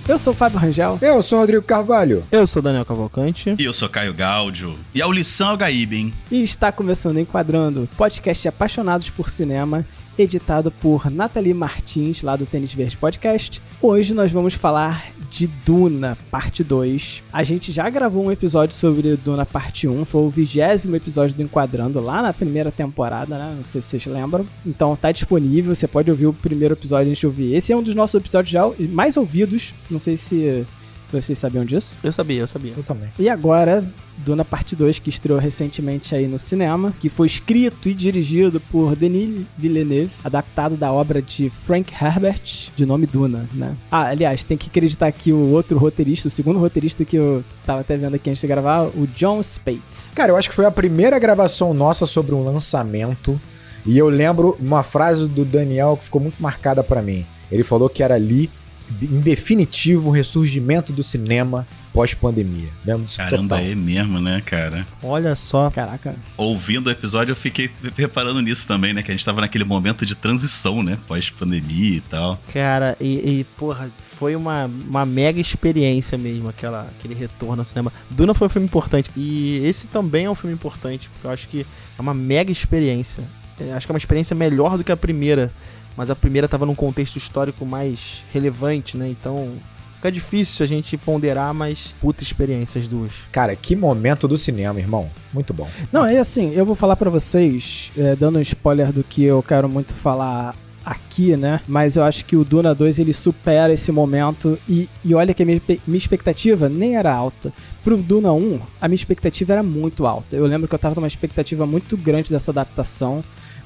Eu sou o Fábio Rangel. Eu sou o Rodrigo Carvalho. Eu sou o Daniel Cavalcante. E eu sou Caio Gáudio. E a Lição é o Gaíbe, hein? E está começando Enquadrando, podcast de apaixonados por cinema, editado por Nathalie Martins, lá do Tênis Verde Podcast. Hoje nós vamos falar de Duna, parte 2. A gente já gravou um episódio sobre Duna, parte 1. Foi o 20º episódio do Enquadrando, lá na primeira temporada, né? Não sei se vocês lembram. Então tá disponível, você pode ouvir o primeiro episódio antes de ouvir. Esse é um dos nossos episódios já mais ouvidos. Não sei se vocês sabiam disso. Eu sabia. Eu também. E agora, Duna Parte 2, que estreou recentemente aí no cinema, que foi escrito e dirigido por Denis Villeneuve, adaptado da obra de Frank Herbert, de nome Duna, né? Ah, aliás, tem que acreditar aqui o outro roteirista, o segundo roteirista que eu tava até vendo aqui antes de gravar, o Jon Spaihts. Cara, eu acho que foi a primeira gravação nossa sobre um lançamento, e eu lembro uma frase do Daniel que ficou muito marcada pra mim. Ele falou que era ali, em definitivo, o ressurgimento do cinema pós-pandemia. Lembro disso. Caramba, total. é mesmo, né, cara? Olha só. Caraca. Ouvindo o episódio, eu fiquei reparando nisso também, né? Que a gente tava naquele momento de transição, né? Pós-pandemia e tal. Cara, porra, foi uma mega experiência mesmo, aquele retorno ao cinema. Duna foi um filme importante. E esse também é um filme importante, porque eu acho que é uma mega experiência. Acho que é uma experiência melhor do que a primeira. Mas a primeira tava num contexto histórico mais relevante, né? Então fica difícil a gente ponderar, mas puta experiência as duas. Cara, que momento do cinema, irmão. Muito bom. Não, é assim, eu vou falar pra vocês, dando um spoiler do que eu quero muito falar aqui, né? Mas eu acho que o Duna 2, ele supera esse momento e olha que a minha expectativa nem era alta. Pro Duna 1, a minha expectativa era muito alta. Eu lembro que eu tava numa expectativa muito grande dessa adaptação,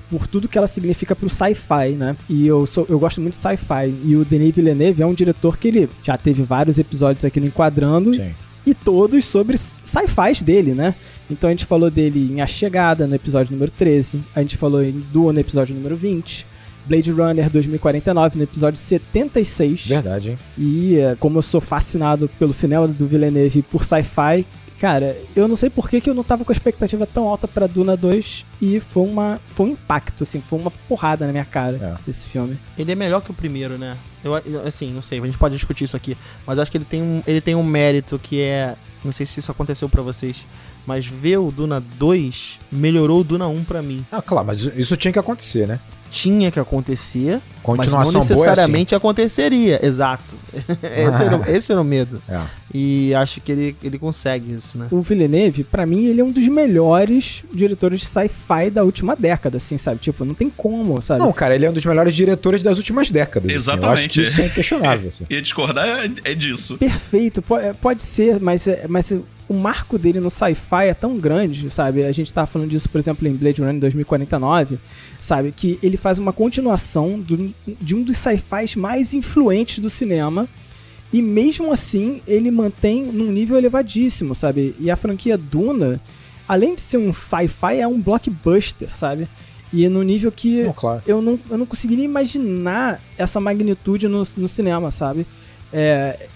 por tudo que ela significa pro sci-fi, né? E eu gosto muito de sci-fi. E o Denis Villeneuve é um diretor que ele já teve vários episódios aqui no Enquadrando. Sim. E todos sobre sci-fis dele, né? Então a gente falou dele em A Chegada, no episódio número 13. A gente falou em Duna, no episódio número 20. Blade Runner 2049, no episódio 76. Verdade, hein? E como eu sou fascinado pelo cinema do Villeneuve e por sci-fi, cara, eu não sei por que eu não tava com a expectativa tão alta pra Duna 2 e foi um impacto, assim, foi uma porrada na minha cara esse filme. Ele é melhor que o primeiro, né? Eu assim, não sei, a gente pode discutir isso aqui, mas eu acho que ele tem um mérito que é, não sei se isso aconteceu pra vocês, mas ver o Duna 2 melhorou o Duna 1 pra mim. Ah, claro, mas isso tinha que acontecer, né? Tinha que acontecer, Continuação mas não necessariamente boa é assim. aconteceria. Exato. Esse era o medo. É. E acho que ele consegue isso, né? O Villeneuve, pra mim, ele é um dos melhores diretores de sci-fi da última década, assim, sabe? Tipo, não tem como, sabe? Não, cara, ele é um dos melhores diretores das últimas décadas. Exatamente. Assim. Eu acho que isso é inquestionável. Assim. E discordar é disso. Perfeito, pode ser, mas o marco dele no sci-fi é tão grande, sabe? A gente tava falando disso, por exemplo, em Blade Runner 2049, sabe? Que ele faz uma continuação de um dos sci-fis mais influentes do cinema e mesmo assim ele mantém num nível elevadíssimo, sabe? E a franquia Duna, além de ser um sci-fi, é um blockbuster, sabe? E no nível que claro. eu não conseguiria imaginar essa magnitude no cinema, sabe?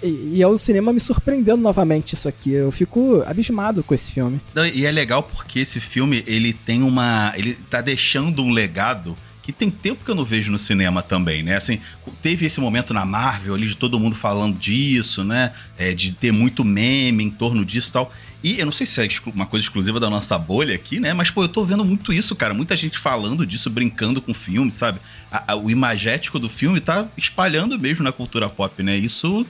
E o cinema me surpreendendo novamente isso aqui. Eu fico abismado com esse filme. E é legal porque esse filme, ele tá deixando um legado que tem tempo que eu não vejo no cinema também, né? Assim, teve esse momento na Marvel ali de todo mundo falando disso, né? De ter muito meme em torno disso e tal. E eu não sei se é uma coisa exclusiva da nossa bolha aqui, né? Mas, pô, eu tô vendo muito isso, cara. Muita gente falando disso, brincando com o filme, sabe? O imagético do filme tá espalhando mesmo na cultura pop, né? Isso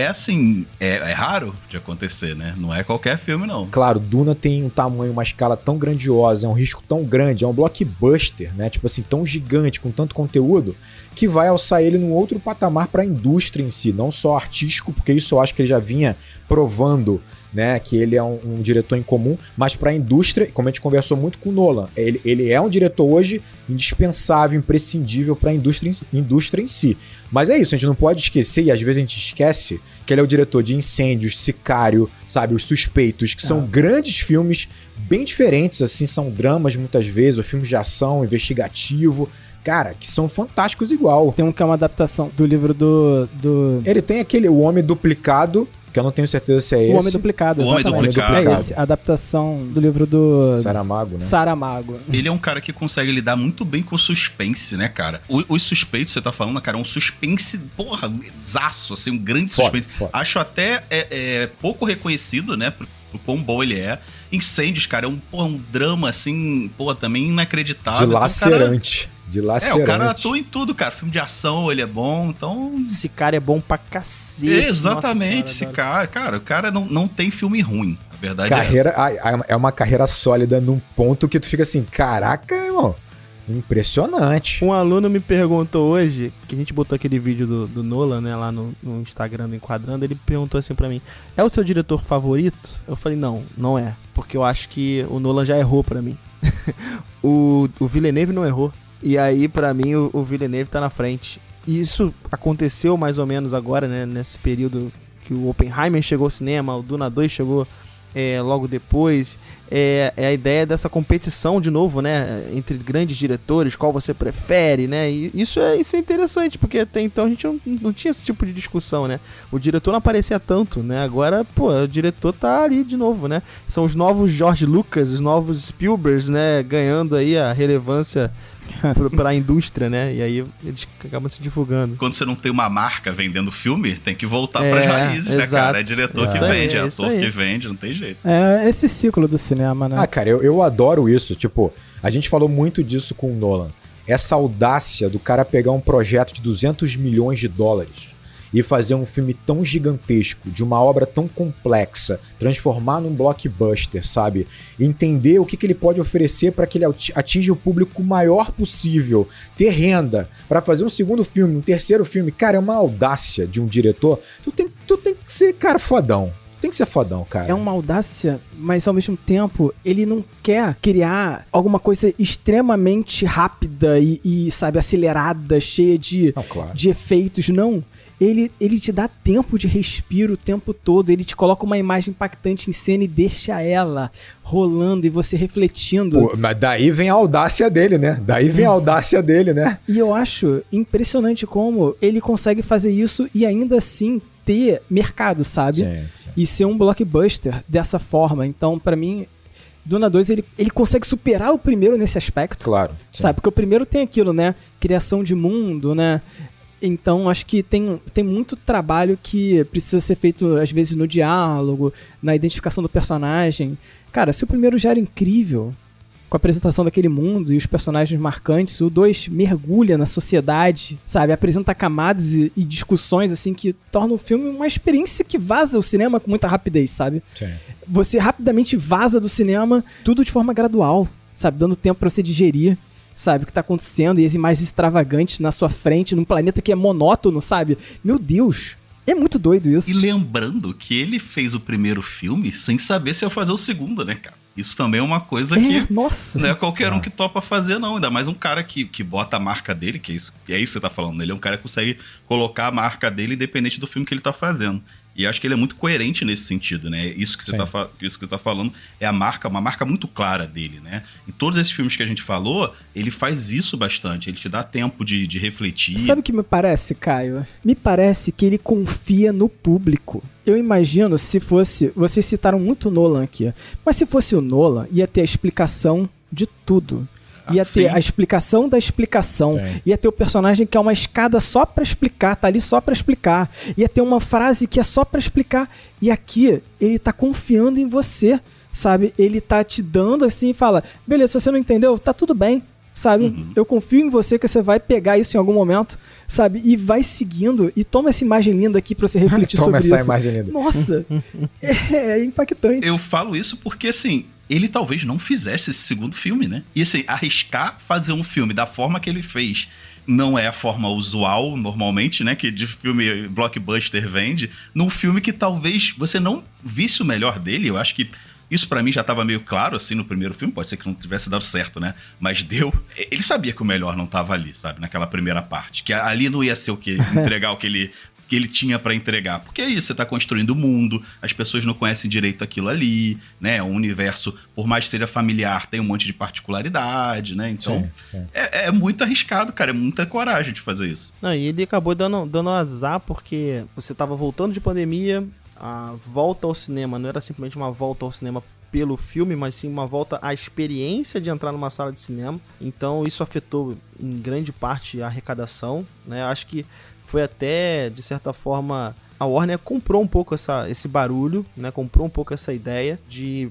assim, é raro de acontecer, né? Não é qualquer filme, não. Claro, Duna tem um tamanho, uma escala tão grandiosa, é um risco tão grande, é um blockbuster, né? Tipo assim, tão gigante, com tanto conteúdo, que vai alçar ele num outro patamar pra indústria em si, não só artístico, porque isso eu acho que ele já vinha provando, né, que ele é um diretor incomum, mas para a indústria, como a gente conversou muito com o Nolan, ele é um diretor hoje indispensável, imprescindível para a indústria em si. Mas é isso, a gente não pode esquecer, e às vezes a gente esquece, que ele é o diretor de Incêndios, Sicário, sabe, Os Suspeitos, que são grandes filmes, bem diferentes, assim, são dramas muitas vezes, ou filmes de ação, investigativo, cara, que são fantásticos igual. Tem um que é uma adaptação do livro do... Ele tem aquele O Homem Duplicado, Que eu não tenho certeza se é esse. O Homem Duplicado, O Homem exatamente. Duplicado. É esse, a adaptação do livro do Saramago, né? Saramago. Ele é um cara que consegue lidar muito bem com suspense, né, cara? Os suspeitos, você tá falando, cara, é um suspense, porra, zaço, assim, um grande suspense. Foda. Acho até pouco reconhecido, né, pro quão bom ele é. Incêndios, cara, é um drama, assim, também inacreditável. Dilacerante. O cara atua em tudo, cara. Filme de ação, ele é bom, então... Esse cara é bom pra cacete. Exatamente, esse cara. Cara, o cara não tem filme ruim. A verdade É uma carreira sólida num ponto que tu fica assim, caraca, irmão, impressionante. Um aluno me perguntou hoje, que a gente botou aquele vídeo do Nolan, né, lá no Instagram do Enquadrando, ele perguntou assim pra mim, é o seu diretor favorito? Eu falei, não é, porque eu acho que o Nolan já errou pra mim. o Villeneuve não errou. E aí, pra mim, o Villeneuve tá na frente. E isso aconteceu mais ou menos agora, né? Nesse período que o Oppenheimer chegou ao cinema, o Duna 2 chegou logo depois. É a ideia dessa competição de novo, né? Entre grandes diretores, qual você prefere, né? E isso é interessante, porque até então a gente não tinha esse tipo de discussão, né? O diretor não aparecia tanto, né? Agora, o diretor tá ali de novo, né? São os novos George Lucas, os novos Spielbergs, né? Ganhando aí a relevância pra indústria, né? E aí eles acabam se divulgando. Quando você não tem uma marca vendendo filme, tem que voltar pras raízes, né, cara? É diretor que vende, é ator que vende, não tem jeito. É esse ciclo do cinema, né? Ah, cara, eu adoro isso. Tipo, a gente falou muito disso com o Nolan. Essa audácia do cara pegar um projeto de 200 milhões de dólares e fazer um filme tão gigantesco, de uma obra tão complexa, transformar num blockbuster, sabe? Entender o que ele pode oferecer para que ele atinja o público maior possível, ter renda para fazer um segundo filme, um terceiro filme. Cara, é uma audácia de um diretor. Tu tem que ser, cara, fodão. Tem que ser fodão, cara. É uma audácia, mas ao mesmo tempo, ele não quer criar alguma coisa extremamente rápida e sabe, acelerada, cheia de efeitos, não. Ele te dá tempo de respiro o tempo todo, ele te coloca uma imagem impactante em cena e deixa ela rolando e você refletindo. Pô, mas daí vem a audácia dele, né? E eu acho impressionante como ele consegue fazer isso e ainda assim ter mercado, sabe? Sim. E ser um blockbuster dessa forma. Então, pra mim, Duna 2, ele consegue superar o primeiro nesse aspecto. Claro. Sim. Sabe? Porque o primeiro tem aquilo, né? Criação de mundo, né? Então, acho que tem muito trabalho que precisa ser feito, às vezes, no diálogo, na identificação do personagem. Cara, se o primeiro já era incrível, com a apresentação daquele mundo e os personagens marcantes, o 2 mergulha na sociedade, sabe? Apresenta camadas e discussões, assim, que tornam o filme uma experiência que vaza o cinema com muita rapidez, sabe? Sim. Você rapidamente vaza do cinema, tudo de forma gradual, sabe? Dando tempo pra você digerir, sabe? O que tá acontecendo e as imagens extravagantes na sua frente, num planeta que é monótono, sabe? Meu Deus! É muito doido isso. E lembrando que ele fez o primeiro filme sem saber se ia fazer o segundo, né, cara? Isso também é uma coisa que nossa. não é qualquer um que topa fazer, não. Ainda mais um cara que bota a marca dele, que é isso que você tá falando. Ele é um cara que consegue colocar a marca dele independente do filme que ele tá fazendo. E acho que ele é muito coerente nesse sentido, né? Isso que você tá falando é uma marca muito clara dele, né? Em todos esses filmes que a gente falou, ele faz isso bastante. Ele te dá tempo de refletir. Sabe o que me parece, Caio? Me parece que ele confia no público. Eu imagino se fosse... Vocês citaram muito o Nolan aqui. Mas se fosse o Nolan, ia ter a explicação de tudo. Ia ter a explicação da explicação. Sim. Ia ter o personagem que é uma escada só pra explicar, tá ali só pra explicar. Ia ter uma frase que é só pra explicar. E aqui, ele tá confiando em você, sabe? Ele tá te dando assim e fala, beleza, se você não entendeu, tá tudo bem, sabe? Uhum. Eu confio em você que você vai pegar isso em algum momento, sabe? E vai seguindo. E toma essa imagem linda aqui pra você refletir sobre isso. Toma essa imagem linda. Nossa, é impactante. Eu falo isso porque, assim, ele talvez não fizesse esse segundo filme, né? E, assim, arriscar fazer um filme da forma que ele fez não é a forma usual, normalmente, né? Que de filme blockbuster vende. Num filme que talvez você não visse o melhor dele. Eu acho que isso pra mim já tava meio claro, assim, no primeiro filme. Pode ser que não tivesse dado certo, né? Mas deu. Ele sabia que o melhor não tava ali, sabe? Naquela primeira parte. Que ali não ia ser o quê? Entregar o que ele tinha pra entregar. Porque é isso, você tá construindo o mundo, as pessoas não conhecem direito aquilo ali, né? O universo, por mais que seja familiar, tem um monte de particularidade, né? Então, sim. É muito arriscado, cara. É muita coragem de fazer isso. Não, e ele acabou dando azar porque você tava voltando de pandemia, a volta ao cinema não era simplesmente uma volta ao cinema pelo filme, mas sim uma volta à experiência de entrar numa sala de cinema. Então isso afetou em grande parte a arrecadação, né? Acho que foi até, de certa forma, a Warner comprou um pouco esse barulho, né? Comprou um pouco essa ideia de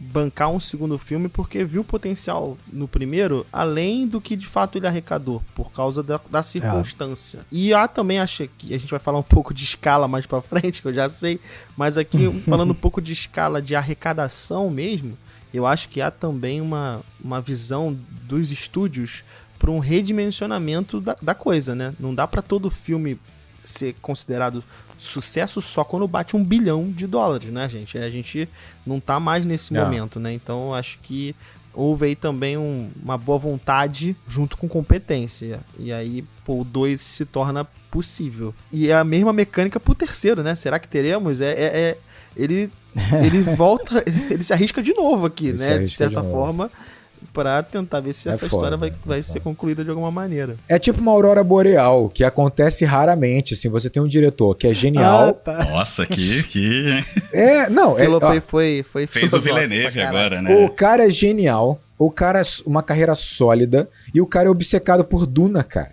bancar um segundo filme, porque viu potencial no primeiro, além do que de fato ele arrecadou, por causa da circunstância. E há também, acho que a gente vai falar um pouco de escala mais pra frente, que eu já sei, mas aqui falando um pouco de escala de arrecadação mesmo, eu acho que há também uma visão dos estúdios para um redimensionamento da coisa, né? Não dá pra todo filme ser considerado sucesso só quando bate $1 bilhão, né, gente? A gente não tá mais nesse momento, né? Então, acho que houve aí também uma boa vontade junto com competência. E aí, o 2 se torna possível. E é a mesma mecânica pro terceiro, né? Será que teremos? Ele volta, ele se arrisca de novo aqui, né? De certa forma, pra tentar ver se essa história vai ser concluída de alguma maneira. É tipo uma aurora boreal, que acontece raramente, assim, você tem um diretor que é genial. Nossa, que... Fez o Villeneuve agora, né? O cara é genial, o cara uma carreira sólida, e o cara é obcecado por Duna, cara.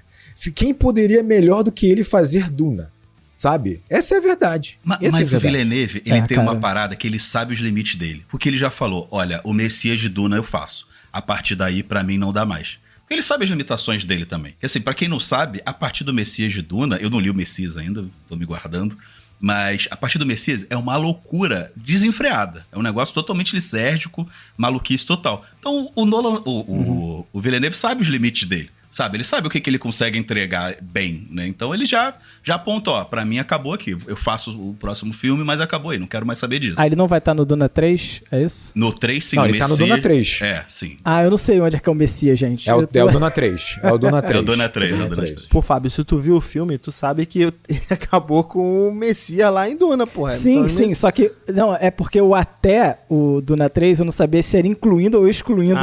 Quem poderia melhor do que ele fazer Duna? Sabe? Essa é a verdade. Mas o Villeneuve, ele tem uma parada que ele sabe os limites dele. Porque ele já falou, olha, o Messias de Duna eu faço. A partir daí, pra mim, não dá mais. Porque ele sabe as limitações dele também. E assim, pra quem não sabe, a partir do Messias de Duna, eu não li o Messias ainda, tô me guardando, mas a partir do Messias é uma loucura desenfreada. É um negócio totalmente lisérgico, maluquice total. Então, o Nolan, o Villeneuve sabe os limites dele. Sabe, ele sabe o que ele consegue entregar bem, né? Então ele já aponta, ó, pra mim acabou aqui. Eu faço o próximo filme, mas acabou aí, não quero mais saber disso. Ah, ele não vai estar no Duna 3, é isso? No 3, sim, não, o ele Messias. Tá no Duna 3. É, sim. Ah, eu não sei onde é que é o Messias, gente. É o Duna 3. É o Duna 3. É o Duna 3. Pô, Fábio, se tu viu o filme, tu sabe que ele acabou com o Messias lá em Duna, porra. Sim, só que... Não, é porque até o Duna 3 eu não sabia se era incluindo ou excluindo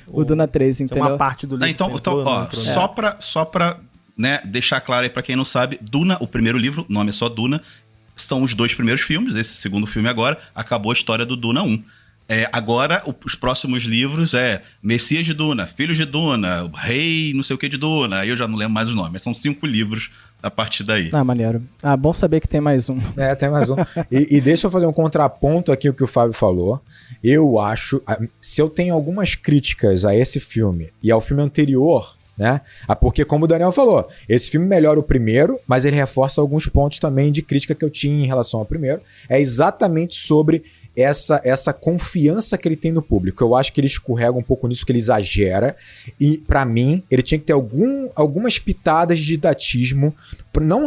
o Duna 3, entendeu? É uma parte do livro. Então ó, só pra né, deixar claro aí pra quem não sabe, Duna, o primeiro livro, o nome é só Duna, são os 2 primeiros filmes, esse segundo filme agora, acabou a história do Duna 1. Agora, os próximos livros Messias de Duna, Filhos de Duna, Rei não sei o que de Duna, aí eu já não lembro mais os nomes, mas são 5 livros a partir daí. Ah, maneiro. Ah, bom saber que tem mais um. Tem mais um. E deixa eu fazer um contraponto aqui ao que o Fábio falou. Eu acho, se eu tenho algumas críticas a esse filme e ao filme anterior, né? Porque, como o Daniel falou, esse filme melhora o primeiro, mas ele reforça alguns pontos também de crítica que eu tinha em relação ao primeiro. É exatamente sobre essa confiança que ele tem no público. Eu acho que ele escorrega um pouco nisso, que ele exagera. E, pra mim, ele tinha que ter algumas pitadas de didatismo,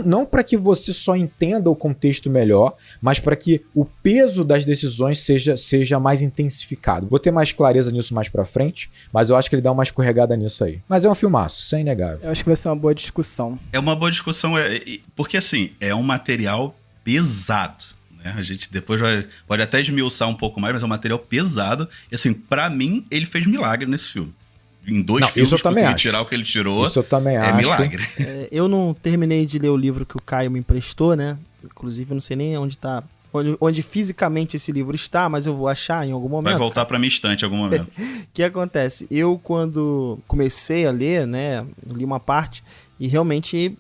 não para que você só entenda o contexto melhor, mas para que o peso das decisões seja mais intensificado. Vou ter mais clareza nisso mais pra frente, mas eu acho que ele dá uma escorregada nisso aí. Mas é um filmaço, isso é inegável. Eu acho que vai ser uma boa discussão. É uma boa discussão, porque assim, é um material pesado. A gente depois pode até esmiuçar um pouco mais, mas é um material pesado. E assim, pra mim, ele fez milagre nesse filme. Em 2 filmes, conseguir tirar o que ele tirou. Isso eu também acho. Milagre. Eu não terminei de ler o livro que o Caio me emprestou, né? Inclusive, eu não sei nem onde tá. Onde fisicamente esse livro está, mas eu vou achar em algum momento. Vai voltar pra minha estante em algum momento. O que acontece? Eu, quando comecei a ler, né? Li uma parte e realmente...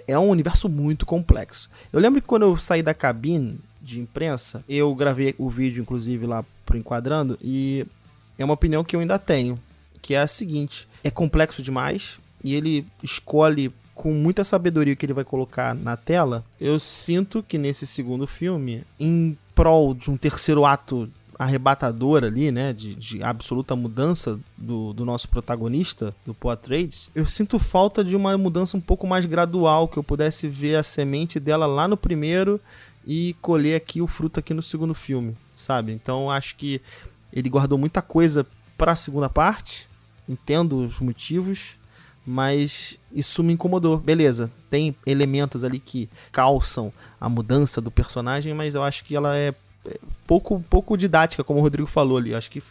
É um universo muito complexo. Eu lembro que quando eu saí da cabine de imprensa, eu gravei o vídeo, inclusive, lá pro Enquadrando, e é uma opinião que eu ainda tenho, que é a seguinte: é complexo demais, e ele escolhe com muita sabedoria o que ele vai colocar na tela. Eu sinto que nesse segundo filme, em prol de um terceiro ato arrebatador ali, né, de absoluta mudança do nosso protagonista, do Paul Atreides, eu sinto falta de uma mudança um pouco mais gradual, que eu pudesse ver a semente dela lá no primeiro e colher aqui o fruto aqui no segundo filme, sabe? Então acho que ele guardou muita coisa para a segunda parte, entendo os motivos, mas isso me incomodou. Beleza, tem elementos ali que calçam a mudança do personagem, mas eu acho que ela é pouco didática, como o Rodrigo falou ali. Acho que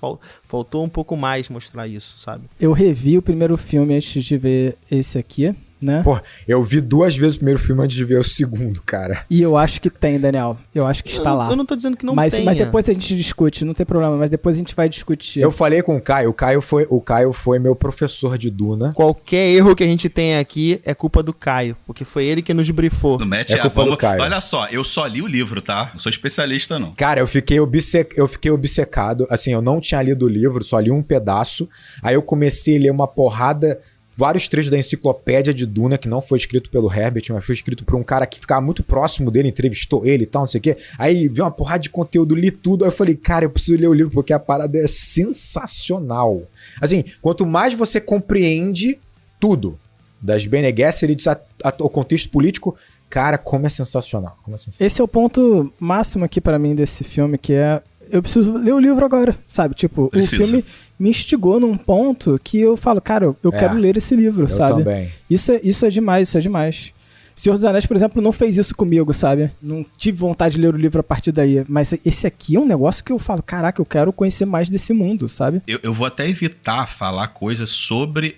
faltou um pouco mais mostrar isso, sabe? Eu revi o primeiro filme antes de ver esse aqui, né? Pô, eu vi 2 vezes o primeiro filme antes de ver o segundo, cara. E eu acho que tem, Daniel. Eu acho que está lá. Eu não tô dizendo que não Mas tenha. depois a gente discute, não tem problema. Mas depois a gente vai discutir. Eu falei com o Caio foi meu professor de Duna. Qualquer erro que a gente tem aqui é culpa do Caio, porque foi ele que nos brifou. Não mete É culpa do Caio. Olha só, eu só li o livro, tá? Não sou especialista, não. Cara, eu fiquei obcecado. Assim, eu não tinha lido o livro, só li um pedaço. Aí eu comecei a ler uma porrada, vários trechos da enciclopédia de Duna, que não foi escrito pelo Herbert, mas foi escrito por um cara que ficava muito próximo dele, entrevistou ele e tal, não sei o quê. Aí vi uma porrada de conteúdo, li tudo. Aí eu falei, cara, eu preciso ler o livro porque a parada é sensacional. Assim, quanto mais você compreende tudo, das Bene Gesserit ao contexto político, cara, como é sensacional. Esse é o ponto máximo aqui pra mim desse filme, que é... Eu preciso ler o livro agora, sabe? Tipo, Preciso. o filme me instigou num ponto que eu falo, cara, eu quero ler esse livro, Eu sabe? também. Isso é demais, isso é demais. Senhor dos Anéis, por exemplo, não fez isso comigo, sabe? Não tive vontade de ler o livro a partir daí. Mas esse aqui é um negócio que eu falo, caraca, eu quero conhecer mais desse mundo, sabe? Eu vou até evitar falar coisas sobre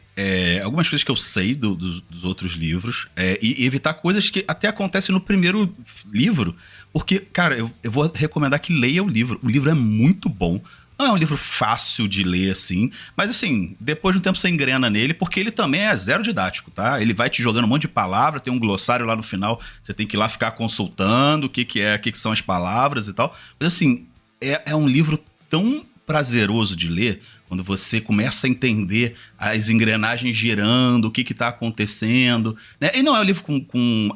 algumas coisas que eu sei dos outros livros e evitar coisas que até acontecem no primeiro livro, porque, cara, eu vou recomendar que leia o livro. O livro é muito bom. Não é um livro fácil de ler, assim, mas assim, depois de um tempo você engrena nele, porque ele também é zero didático, tá? Ele vai te jogando um monte de palavra, tem um glossário lá no final, você tem que ir lá ficar consultando o que são as palavras e tal. Mas assim, é um livro tão prazeroso de ler, quando você começa a entender as engrenagens girando, o que tá acontecendo, né? E não é um livro com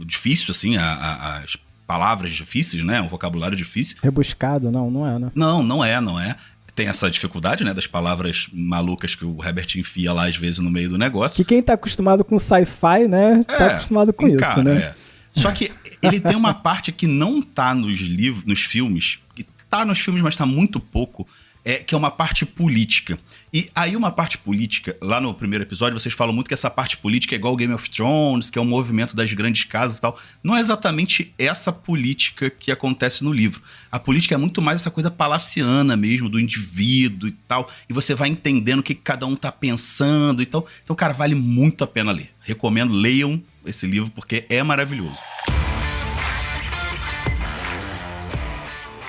difícil, assim, as palavras difíceis, né? Um vocabulário difícil. Rebuscado, não é, né? Não é. Tem essa dificuldade, né? Das palavras malucas que o Herbert enfia lá, às vezes, no meio do negócio. Que quem tá acostumado com sci-fi, né? Tá acostumado com isso, cara, né? Só que ele tem uma parte que não tá nos livros, nos filmes, que tá nos filmes, mas tá muito pouco, que é uma parte política. E aí uma parte política, lá no primeiro episódio, vocês falam muito que essa parte política é igual Game of Thrones, que é um movimento das grandes casas e tal. Não é exatamente essa política que acontece no livro. A política é muito mais essa coisa palaciana mesmo, do indivíduo e tal. E você vai entendendo o que cada um tá pensando e tal. Então, cara, vale muito a pena ler. Recomendo, leiam esse livro, porque é maravilhoso.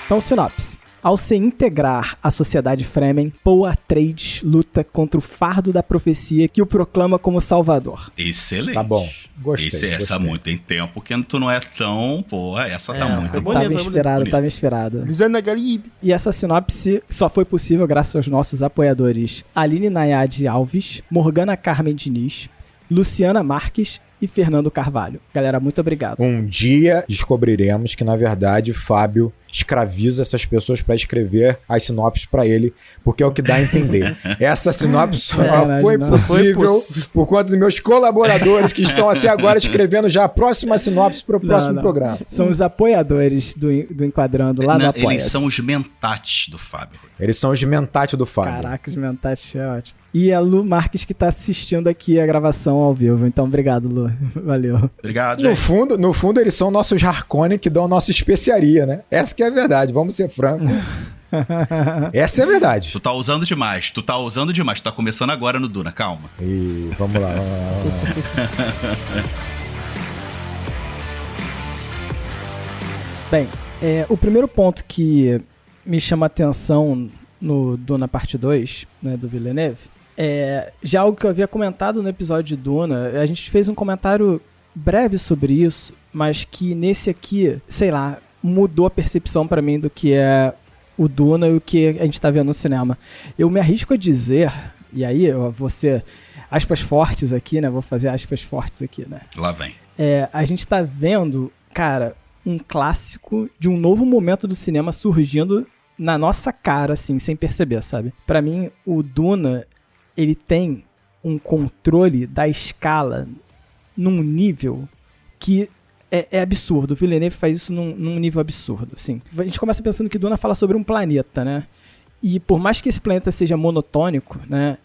Então, sinopse. Ao se integrar à sociedade Fremen, Paul Atreides luta contra o fardo da profecia que o proclama como salvador. Excelente. Tá bom. Gostei. Essa muito tem tempo, que tu não é tão... Pô, essa tá muito foi boa. bonito, Tava inspirado. Lisana Galibe. E essa sinopse só foi possível graças aos nossos apoiadores Aline Nayade Alves, Morgana Carmen Diniz, Luciana Marques e Fernando Carvalho. Galera, muito obrigado. Um dia descobriremos que, na verdade, Fábio escraviza essas pessoas para escrever as sinopses para ele, porque é o que dá a entender. Essa sinopse só foi possível por conta dos meus colaboradores que estão até agora escrevendo já a próxima sinopse para o próximo programa. São os apoiadores do Enquadrando lá no Apoia-se. Eles são os mentates do Fábio. Eles são os mentate do Fábio. Caraca, os mentais é ótimo. E a Lu Marques que tá assistindo aqui a gravação ao vivo. Então, obrigado, Lu. Valeu. Obrigado, gente. No fundo, eles são nossos Harkonnen que dão nossa especiaria, né? Essa que é a verdade, vamos ser francos. Essa é a verdade. Tu tá usando demais. Tu tá começando agora no Duna, calma. E vamos lá. Bem, o primeiro ponto que me chama a atenção no Duna Parte 2, né, do Villeneuve, é já algo que eu havia comentado no episódio de Duna. A gente fez um comentário breve sobre isso, mas que nesse aqui, sei lá, mudou a percepção pra mim do que é o Duna e o que a gente tá vendo no cinema. Eu me arrisco a dizer, e aí eu vou ser aspas fortes aqui, né? Vou fazer aspas fortes aqui, né? Lá vem. A gente tá vendo, cara, um clássico de um novo momento do cinema surgindo na nossa cara, assim, sem perceber, sabe? Pra mim, o Duna, ele tem um controle da escala num nível que é absurdo. O Villeneuve faz isso num nível absurdo, assim. A gente começa pensando que Duna fala sobre um planeta, né? E por mais que esse planeta seja monotônico, né?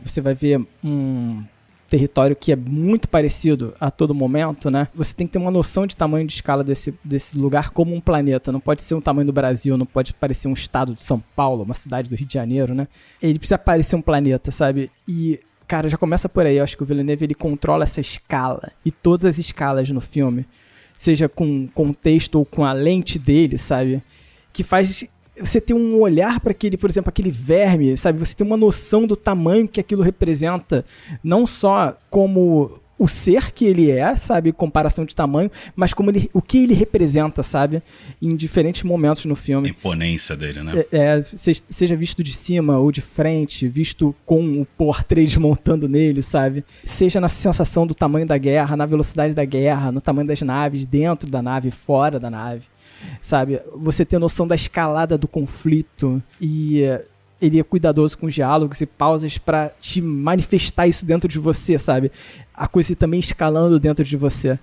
Você vai ver um território que é muito parecido a todo momento, né? Você tem que ter uma noção de tamanho de escala desse lugar como um planeta. Não pode ser um tamanho do Brasil, não pode parecer um estado de São Paulo, uma cidade do Rio de Janeiro, né? Ele precisa parecer um planeta, sabe? E Cara, já começa por aí. Eu acho que o Villeneuve, ele controla essa escala. E todas as escalas no filme, seja com contexto ou com a lente dele, sabe? Que faz você ter um olhar para aquele, por exemplo, aquele verme, sabe? Você ter uma noção do tamanho que aquilo representa, não só como o ser que ele é, sabe? Comparação de tamanho, mas como o que ele representa, sabe? Em diferentes momentos no filme. A imponência dele, né? Seja visto de cima ou de frente, visto com o Por-3 desmontando nele, sabe? Seja na sensação do tamanho da guerra, na velocidade da guerra, no tamanho das naves, dentro da nave, fora da nave. Sabe, você ter noção da escalada do conflito e ele é cuidadoso com os diálogos e pausas pra te manifestar isso dentro de você, sabe? A coisa também escalando dentro de você.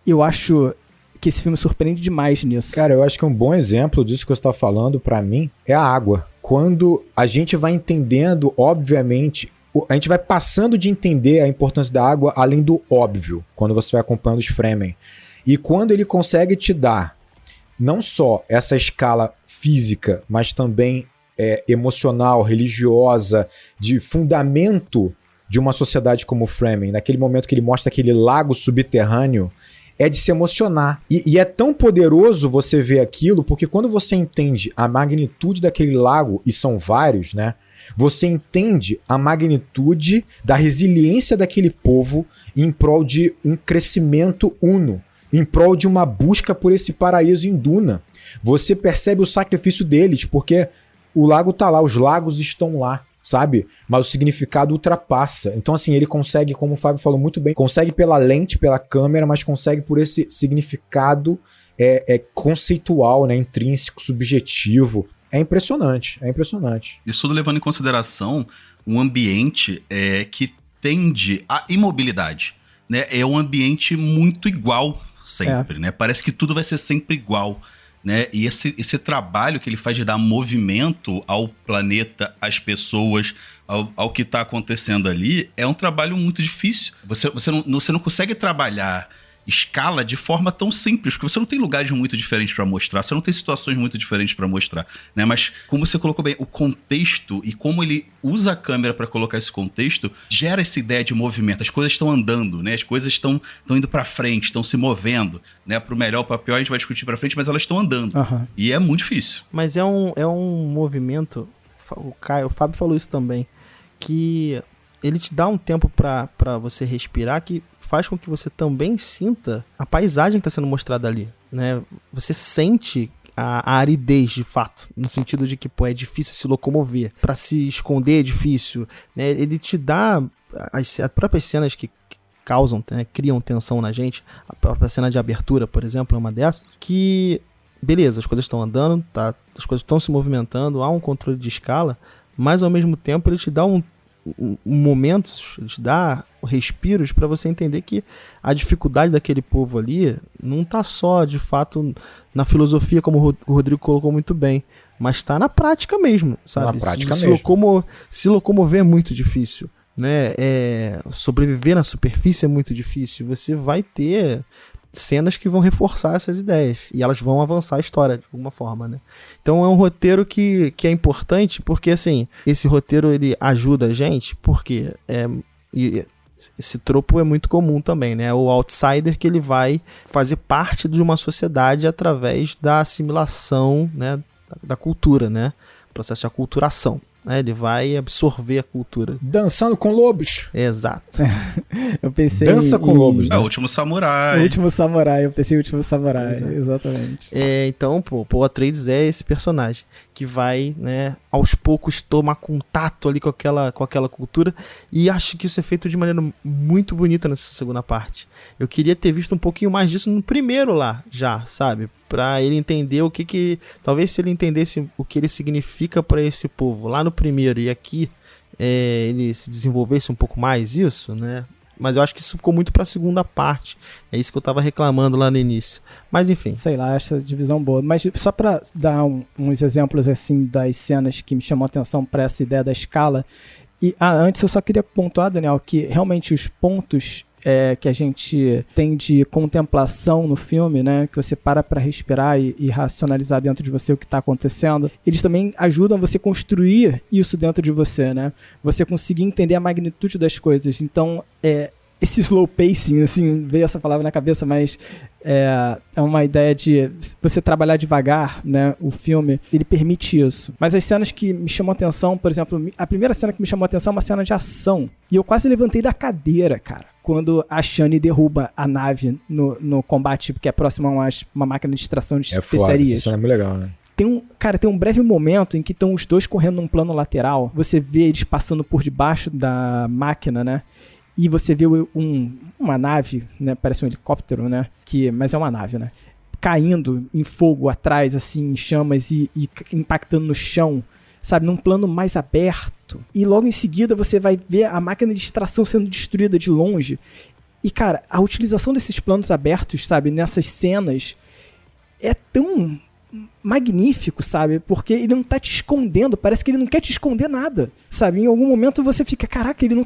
Eu acho que esse filme surpreende demais nisso. Cara, eu acho que um bom exemplo disso que você tá falando pra mim é a água. Quando a gente vai entendendo, obviamente, a gente vai passando de entender a importância da água além do óbvio, quando você vai acompanhando os Fremen. E quando ele consegue te dar não só essa escala física, mas também emocional, religiosa, de fundamento de uma sociedade como o Fremen, naquele momento que ele mostra aquele lago subterrâneo, é de se emocionar. E é tão poderoso você ver aquilo, porque quando você entende a magnitude daquele lago, e são vários, né? Você entende a magnitude da resiliência daquele povo em prol de um crescimento uno, em prol de uma busca por esse paraíso em Duna. Você percebe o sacrifício deles, porque o lago tá lá, os lagos estão lá, sabe? Mas o significado ultrapassa. Então, assim, ele consegue, como o Fábio falou muito bem, consegue pela lente, pela câmera, mas consegue por esse significado conceitual, né? Intrínseco, subjetivo. É impressionante, é impressionante. Isso tudo levando em consideração um ambiente que tende à imobilidade, né? É um ambiente muito igual sempre, né? Parece que tudo vai ser sempre igual, né? E esse trabalho que ele faz de dar movimento ao planeta, às pessoas, ao que está acontecendo ali, é um trabalho muito difícil. Você não consegue trabalhar escala de forma tão simples, porque você não tem lugares muito diferentes para mostrar, você não tem situações muito diferentes para mostrar, né? Mas como você colocou bem, o contexto e como ele usa a câmera para colocar esse contexto, gera essa ideia de movimento. As coisas estão andando, né? As coisas estão indo para frente, estão se movendo, né? Pro melhor ou para pior a gente vai discutir para frente, mas elas estão andando. Uhum. E é muito difícil. Mas é um movimento, o Fábio falou isso também, que ele te dá um tempo para você respirar, que faz com que você também sinta a paisagem que está sendo mostrada ali, né? Você sente a aridez, de fato, no sentido de que, pô, é difícil se locomover, para se esconder é difícil, né? Ele te dá as próprias cenas que causam, né, criam tensão na gente, a própria cena de abertura, por exemplo, é uma dessas, que, beleza, as coisas estão andando, tá? As coisas estão se movimentando, há um controle de escala, mas ao mesmo tempo ele te dá momentos, ele te dá respiros para você entender que a dificuldade daquele povo ali não tá só, de fato, na filosofia, como o Rodrigo colocou muito bem, mas tá na prática mesmo, sabe? Na prática mesmo. Se locomover é muito difícil, né? Sobreviver na superfície é muito difícil. Você vai ter cenas que vão reforçar essas ideias e elas vão avançar a história de alguma forma, né? Então é um roteiro que é importante porque, assim, esse roteiro ele ajuda a gente porque e esse tropo é muito comum também, né? O outsider que ele vai fazer parte de uma sociedade através da assimilação, né? Da cultura, né? O processo de aculturação. Ele vai absorver a cultura. Dançando com lobos. Exato. Eu pensei Dança com lobos, né? O Último Samurai. O Último Samurai, eu pensei em Último Samurai, exatamente. Então, Paul Atreides é esse personagem que vai, né, aos poucos tomar contato ali com aquela cultura, e acho que isso é feito de maneira muito bonita nessa segunda parte. Eu queria ter visto um pouquinho mais disso no primeiro lá, já, sabe? Pra ele entender o que talvez se ele entendesse o que ele significa pra esse povo lá no primeiro e aqui ele se desenvolvesse um pouco mais isso, né? Mas eu acho que isso ficou muito pra segunda parte. É isso que eu tava reclamando lá no início. Mas enfim. Sei lá, essa divisão boa. Mas só pra dar uns exemplos assim das cenas que me chamam a atenção pra essa ideia da escala. E antes eu só queria pontuar, Daniel, que realmente os pontos que a gente tem de contemplação no filme, né? Que você para pra respirar e racionalizar dentro de você o que tá acontecendo. Eles também ajudam você a construir isso dentro de você, né? Você conseguir entender a magnitude das coisas. Então, esse slow pacing, assim, veio essa palavra na cabeça, mas é uma ideia de você trabalhar devagar, né? O filme, ele permite isso. Mas as cenas que me chamam a atenção, por exemplo, a primeira cena que me chamou a atenção é uma cena de ação. E eu quase levantei da cadeira, cara, quando a Shani derruba a nave no combate, porque é próximo a uma máquina de extração de especiarias. Essa cena é muito legal, né? Tem um breve momento em que estão os dois correndo num plano lateral. Você vê eles passando por debaixo da máquina, né? E você vê uma nave, né? Parece um helicóptero, né? Mas é uma nave, né? Caindo em fogo atrás, assim, em chamas e impactando no chão, sabe? Num plano mais aberto. E logo em seguida você vai ver a máquina de extração sendo destruída de longe. E, cara, a utilização desses planos abertos, sabe? Nessas cenas é tão magnífico, sabe? Porque ele não tá te escondendo, parece que ele não quer te esconder nada, sabe? Em algum momento você fica, caraca, ele não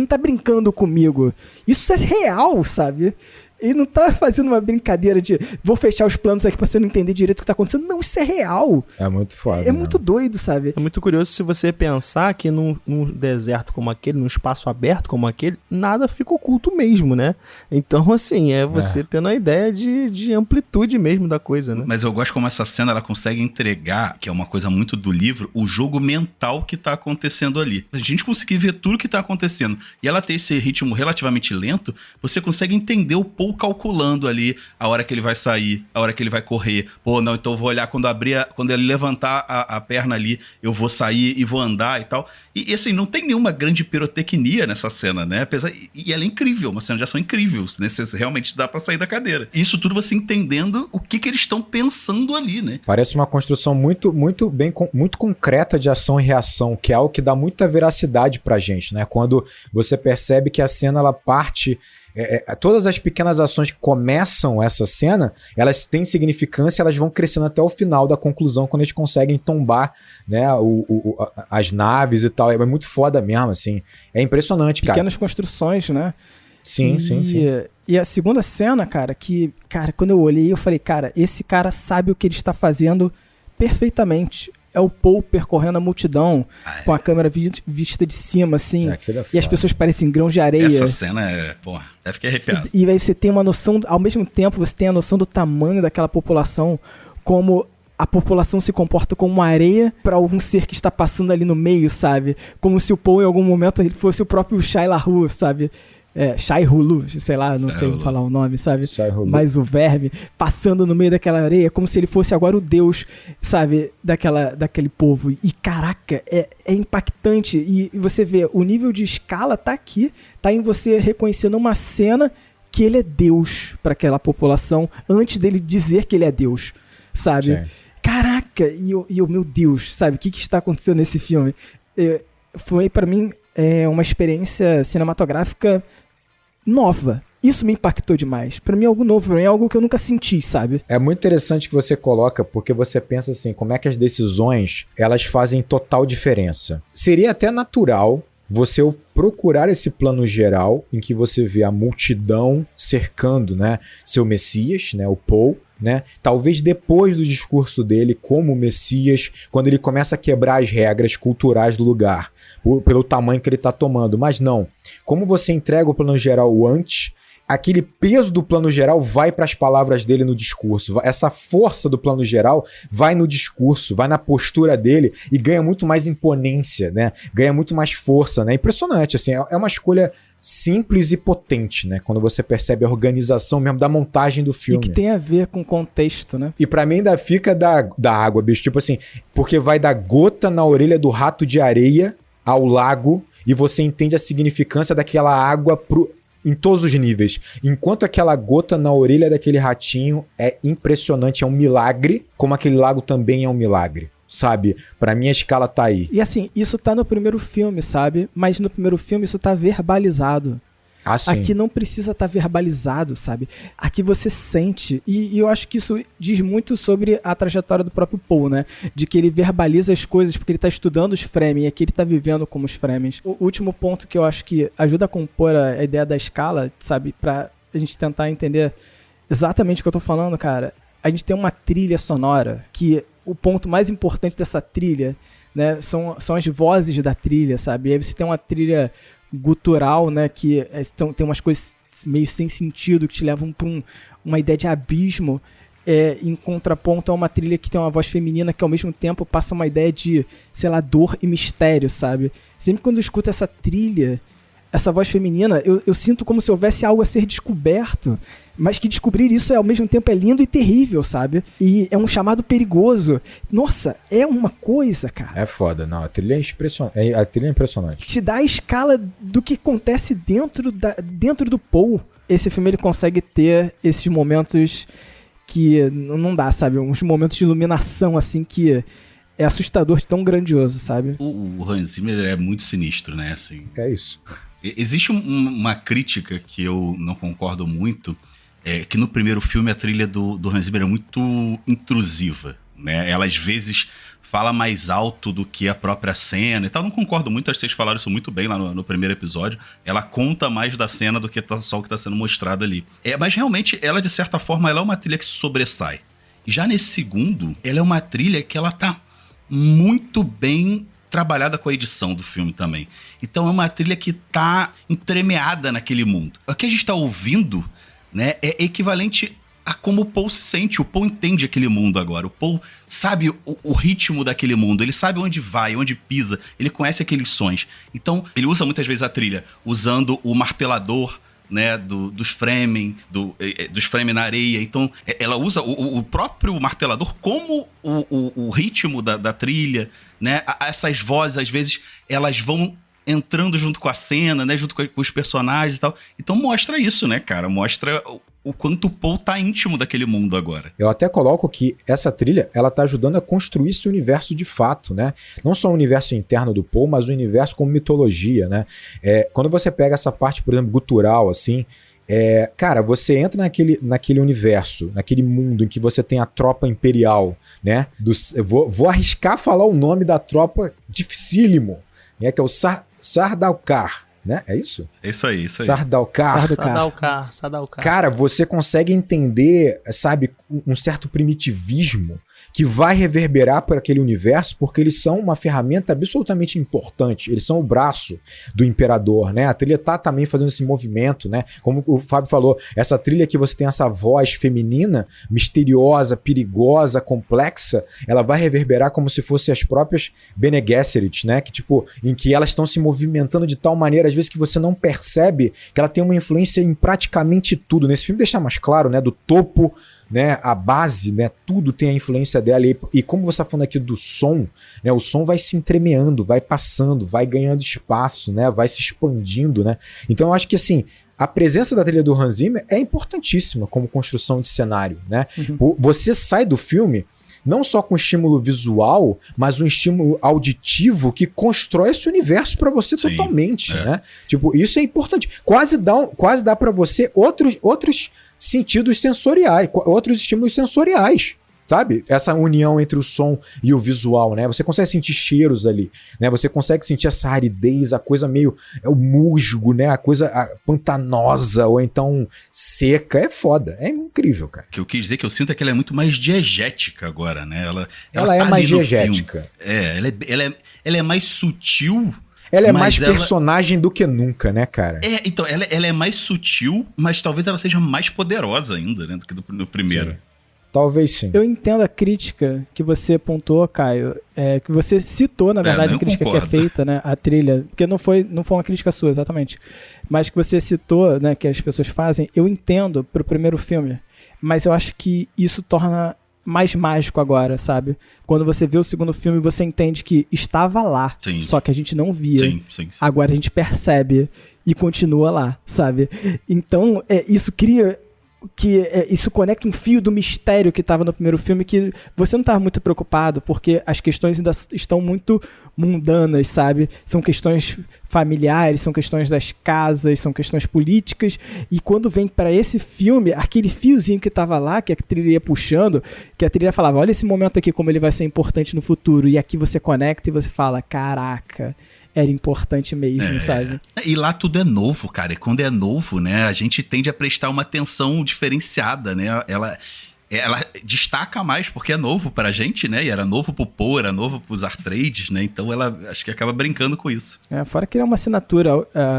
tá brincando comigo. Isso é real, sabe? Ele não tá fazendo uma brincadeira de vou fechar os planos aqui pra você não entender direito o que tá acontecendo. Não, isso é real. É muito foda. É muito doido, sabe? É muito curioso se você pensar que num deserto como aquele, num espaço aberto como aquele, nada fica oculto mesmo, né? Então, assim, você tendo a ideia de amplitude mesmo da coisa, né? Mas eu gosto como essa cena, ela consegue entregar, que é uma coisa muito do livro, o jogo mental que tá acontecendo ali. A gente conseguir ver tudo que tá acontecendo e ela ter esse ritmo relativamente lento, você consegue entender o Paul calculando ali a hora que ele vai sair, a hora que ele vai correr. Pô, não, então eu vou olhar quando ele levantar a perna ali, eu vou sair e vou andar e tal. E assim, não tem nenhuma grande pirotecnia nessa cena, né? E ela é incrível, uma cena de ação incrível, né? Realmente dá pra sair da cadeira. Isso tudo você entendendo o que eles estão pensando ali, né? Parece uma construção muito concreta de ação e reação, que é algo que dá muita veracidade pra gente, né? Quando você percebe que a cena, ela parte... todas as pequenas ações que começam essa cena, elas têm significância, elas vão crescendo até o final da conclusão, quando eles conseguem tombar, né, as naves e tal. É muito foda mesmo, assim. É impressionante, cara. Pequenas construções, né? Sim. E a segunda cena, cara, quando eu olhei, eu falei, cara, esse cara sabe o que ele está fazendo perfeitamente. É o Paul percorrendo a multidão com a câmera vista de cima, assim. E as pessoas parecem grãos de areia. Essa cena deve ficar arrepiado. E aí você tem uma noção, ao mesmo tempo, você tem a noção do tamanho daquela população, como a população se comporta como uma areia para algum ser que está passando ali no meio, sabe? Como se o Paul, em algum momento, ele fosse o próprio Shai LaRue, sabe? Shai Hulu, sei lá, não sei falar o nome, sabe? Mas o verme passando no meio daquela areia, como se ele fosse agora o deus, sabe? Daquele povo. E caraca, é impactante. E você vê, o nível de escala tá aqui, tá em você reconhecendo uma cena que ele é Deus para aquela população, antes dele dizer que ele é Deus, sabe? Sim. Caraca, e eu, meu Deus, sabe? O que está acontecendo nesse filme? Foi para mim uma experiência cinematográfica nova. Isso me impactou demais. Pra mim é algo novo, pra mim é algo que eu nunca senti, sabe? É muito interessante que você coloca, porque você pensa assim, como é que as decisões, elas fazem total diferença. Seria até natural você procurar esse plano geral, em que você vê a multidão cercando, né, seu Messias, né, o Paul, né? Talvez depois do discurso dele como Messias, quando ele começa a quebrar as regras culturais do lugar, pelo tamanho que ele está tomando. Mas não, como você entrega o plano geral antes, aquele peso do plano geral vai para as palavras dele no discurso. Essa força do plano geral vai no discurso, vai na postura dele e ganha muito mais imponência, né? Ganha muito mais força, né? Impressionante, assim, é uma escolha simples e potente, né? Quando você percebe a organização mesmo da montagem do filme. E que tem a ver com o contexto, né? E pra mim ainda fica da água, bicho. Tipo assim, porque vai da gota na orelha do rato de areia ao lago e você entende a significância daquela água em todos os níveis. Enquanto aquela gota na orelha daquele ratinho é impressionante, é um milagre, como aquele lago também é um milagre. Sabe? Pra mim a escala tá aí. E assim, isso tá no primeiro filme, sabe? Mas no primeiro filme isso tá verbalizado. sim. Aqui não precisa estar verbalizado, sabe? Aqui você sente. E eu acho que isso diz muito sobre a trajetória do próprio Paul, né? De que ele verbaliza as coisas porque ele tá estudando os Fremen e aqui ele tá vivendo como os Fremen. O último ponto que eu acho que ajuda a compor a ideia da escala, sabe? Pra a gente tentar entender exatamente o que eu tô falando, cara. A gente tem uma trilha sonora que o ponto mais importante dessa trilha, né, são as vozes da trilha, sabe? E aí você tem uma trilha gutural, né, que tem umas coisas meio sem sentido que te levam pra uma ideia de abismo, em contraponto a uma trilha que tem uma voz feminina que ao mesmo tempo passa uma ideia de, sei lá, dor e mistério, sabe? Sempre quando eu escuto essa trilha, essa voz feminina, eu sinto como se houvesse algo a ser descoberto, mas que descobrir isso ao mesmo tempo é lindo e terrível, sabe? E é um chamado perigoso. Nossa, é uma coisa, cara. É foda, não. A trilha é impressionante. A trilha é impressionante. Te dá a escala do que acontece dentro do Paul. Esse filme ele consegue ter esses momentos que não dá, sabe? Uns momentos de iluminação, assim, que é assustador, tão grandioso, sabe? O Hans Zimmer é muito sinistro, né? Assim, É isso. existe uma crítica que eu não concordo muito, que no primeiro filme a trilha do Hans Zimmer é muito intrusiva, né? Ela às vezes fala mais alto do que a própria cena e tal. Não concordo muito, acho que vocês falaram isso muito bem lá no primeiro episódio. Ela conta mais da cena do que só o que está sendo mostrado ali. Mas realmente, ela de certa forma, ela é uma trilha que se sobressai. E já nesse segundo, ela é uma trilha que ela tá muito bem trabalhada com a edição do filme também. Então é uma trilha que tá entremeada naquele mundo. O que a gente tá ouvindo, né, é equivalente a como o Paul se sente. O Paul entende aquele mundo agora. O Paul sabe o ritmo daquele mundo. Ele sabe onde vai, onde pisa. Ele conhece aqueles sons. Então, ele usa muitas vezes a trilha usando o martelador, né, dos Fremen, dos Fremen na areia. Então, ela usa o próprio martelador como o ritmo da trilha, né? Essas vozes, às vezes, elas vão entrando junto com a cena, né, junto com os personagens e tal. Então mostra isso, né, cara? Mostra o quanto o Paul tá íntimo daquele mundo agora. Eu até coloco que essa trilha, ela tá ajudando a construir esse universo de fato, né? Não só o universo interno do Paul, mas o universo como mitologia, né? Quando você pega essa parte, por exemplo, gutural, assim, cara, você entra naquele universo, naquele mundo em que você tem a tropa imperial, né? Vou arriscar falar o nome da tropa dificílimo, né? Que é o Sardaukar, né? É isso? É isso aí, isso aí. Sardaukar. Cara, você consegue entender, sabe, um certo primitivismo que vai reverberar por aquele universo, porque eles são uma ferramenta absolutamente importante. Eles são o braço do imperador, né? A trilha tá também fazendo esse movimento, né? Como o Fábio falou, essa trilha que você tem essa voz feminina, misteriosa, perigosa, complexa, ela vai reverberar como se fossem as próprias Bene Gesserit, né? Que, tipo, em que elas estão se movimentando de tal maneira, às vezes, que você não percebe que ela tem uma influência em praticamente tudo. Nesse filme deixa mais claro, né? Do topo, né, a base, né, tudo tem a influência dela e como você tá falando aqui do som, né, o som vai se entremeando, vai passando, vai ganhando espaço, né, vai se expandindo, né, então eu acho que assim, a presença da trilha do Hans Zimmer é importantíssima como construção de cenário, né, você sai do filme não só com estímulo visual, mas um estímulo auditivo que constrói esse universo pra você. Sim, totalmente, né, tipo, isso é importante, quase dá pra você outros sentidos sensoriais, outros estímulos sensoriais, sabe? Essa união entre o som e o visual, né? Você consegue sentir cheiros ali, né? Você consegue sentir essa aridez, a coisa meio o musgo, né? A coisa pantanosa ou então seca. É foda, é incrível, cara. O que eu quis dizer que eu sinto é que ela é muito mais diegética agora, né? Ela é mais diegética. Ela é mais sutil. Ela é mais personagem do que nunca, né, cara? Então, ela é mais sutil, mas talvez ela seja mais poderosa ainda, né, do que no primeiro. Sim. Talvez sim. Eu entendo a crítica que você pontuou, Caio, que você citou, na verdade, a crítica que é feita, né, a trilha, porque não foi uma crítica sua, exatamente, mas que você citou, né, que as pessoas fazem, eu entendo pro primeiro filme, mas eu acho que isso torna mais mágico agora, sabe? Quando você vê o segundo filme, você entende que estava lá, sim, só que a gente não via. Sim. Agora a gente percebe e continua lá, sabe? Então, isso cria isso conecta um fio do mistério que estava no primeiro filme, que você não estava muito preocupado, porque as questões ainda estão muito mundanas, sabe? São questões familiares, são questões das casas, são questões políticas, e quando vem para esse filme, aquele fiozinho que estava lá, que a trilha ia puxando, que a trilha falava, olha esse momento aqui, como ele vai ser importante no futuro, e aqui você conecta e você fala, caraca, era importante mesmo, sabe? E lá tudo é novo, cara. E quando é novo, né, a gente tende a prestar uma atenção diferenciada, né? Ela destaca mais porque é novo pra gente, né? E era novo pro Poe, era novo pros Atreides, né? Então ela acho que acaba brincando com isso. Fora que é uma assinatura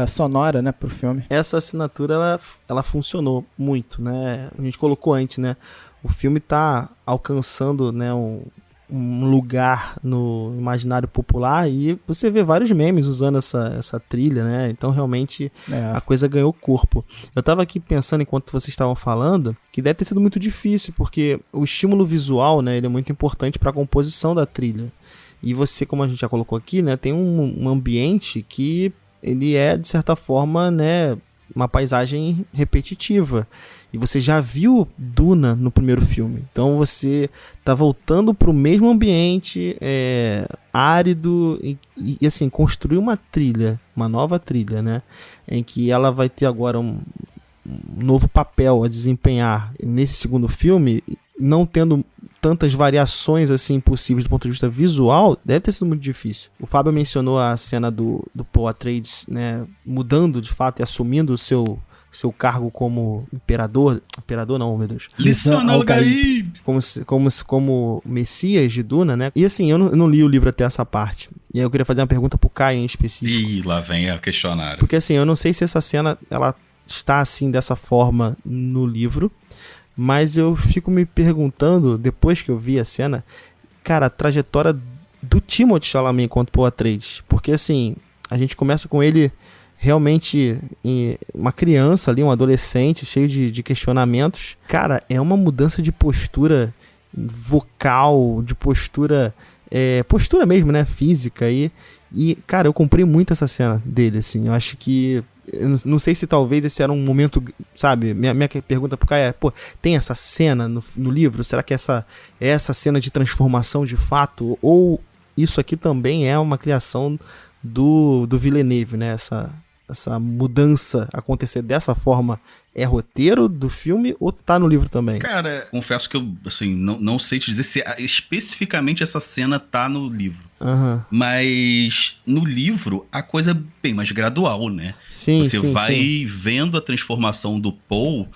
sonora, né, pro filme. Essa assinatura, ela funcionou muito, né? A gente colocou antes, né? O filme tá alcançando, né, um lugar no imaginário popular e você vê vários memes usando essa trilha, né? Então realmente a coisa ganhou corpo. Eu tava aqui pensando enquanto vocês estavam falando que deve ter sido muito difícil, porque o estímulo visual, né, ele é muito importante para a composição da trilha. E você, como a gente já colocou aqui, né, tem um ambiente que ele é, de certa forma, né, uma paisagem repetitiva. E você já viu Duna no primeiro filme. Então você tá voltando pro mesmo ambiente árido e assim, construir uma trilha, uma nova trilha, né? Em que ela vai ter agora um novo papel a desempenhar nesse segundo filme, não tendo tantas variações assim possíveis do ponto de vista visual, deve ter sido muito difícil. O Fábio mencionou a cena do Poe Atreides, né, mudando de fato e assumindo o seu cargo como imperador não, meu Deus. Lição Al-Gaib! Como Messias de Duna, né? E assim, eu não li o livro até essa parte. E aí eu queria fazer uma pergunta pro Caio em específico. Ih, lá vem o questionário. Porque assim, eu não sei se essa cena, ela está assim, dessa forma no livro, mas eu fico me perguntando, depois que eu vi a cena, cara, a trajetória do Timothée Chalamet enquanto Poe Atreides. Porque assim, a gente começa com ele realmente uma criança ali, um adolescente, cheio de questionamentos. Cara, é uma mudança de postura vocal, de postura mesmo, né, física. E, cara, eu comprei muito essa cena dele, assim. Eu acho que, eu não sei se talvez esse era um momento, sabe, minha pergunta pro Caio pô, tem essa cena no livro? Será que essa cena de transformação de fato? Ou isso aqui também é uma criação do Villeneuve, né, essa mudança acontecer dessa forma é roteiro do filme ou tá no livro também? Cara, confesso que eu, assim, não sei te dizer se especificamente essa cena tá no livro. Uhum. Mas no livro a coisa é bem mais gradual, né? Sim, você vai vendo a transformação do Poe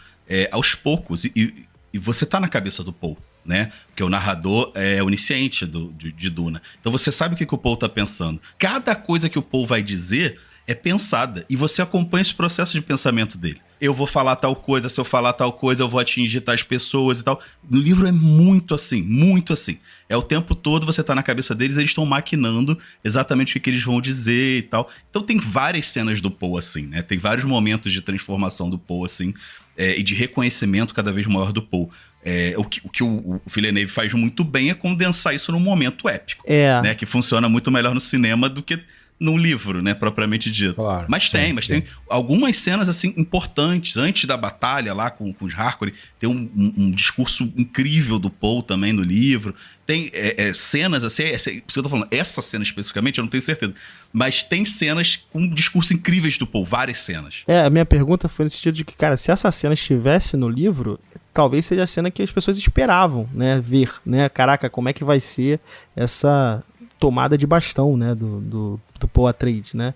aos poucos e você tá na cabeça do Poe, né? Porque o narrador é onisciente de Duna. Então você sabe o que o Poe tá pensando. Cada coisa que o Poe vai dizer é pensada, e você acompanha esse processo de pensamento dele. Eu vou falar tal coisa, se eu falar tal coisa, eu vou atingir tais pessoas e tal. No livro é muito assim, muito assim. É o tempo todo você tá na cabeça deles, eles estão maquinando exatamente o que eles vão dizer e tal. Então tem várias cenas do Poe assim, né? Tem vários momentos de transformação do Poe assim, e de reconhecimento cada vez maior do Poe. O que o Villeneuve faz muito bem é condensar isso num momento épico, né? Que funciona muito melhor no cinema do que no livro, né, propriamente dito. Claro, mas tem algumas cenas, assim, importantes. Antes da batalha lá com os Harkonnen, tem um discurso incrível do Poe também no livro. Tem cenas, assim, se eu tô falando, essa cena especificamente, eu não tenho certeza. Mas tem cenas com discursos incríveis do Poe, várias cenas. A minha pergunta foi no sentido de que, cara, se essa cena estivesse no livro, talvez seja a cena que as pessoas esperavam, né, ver, né? Caraca, como é que vai ser essa tomada de bastão, né, do Poe Atreides, né?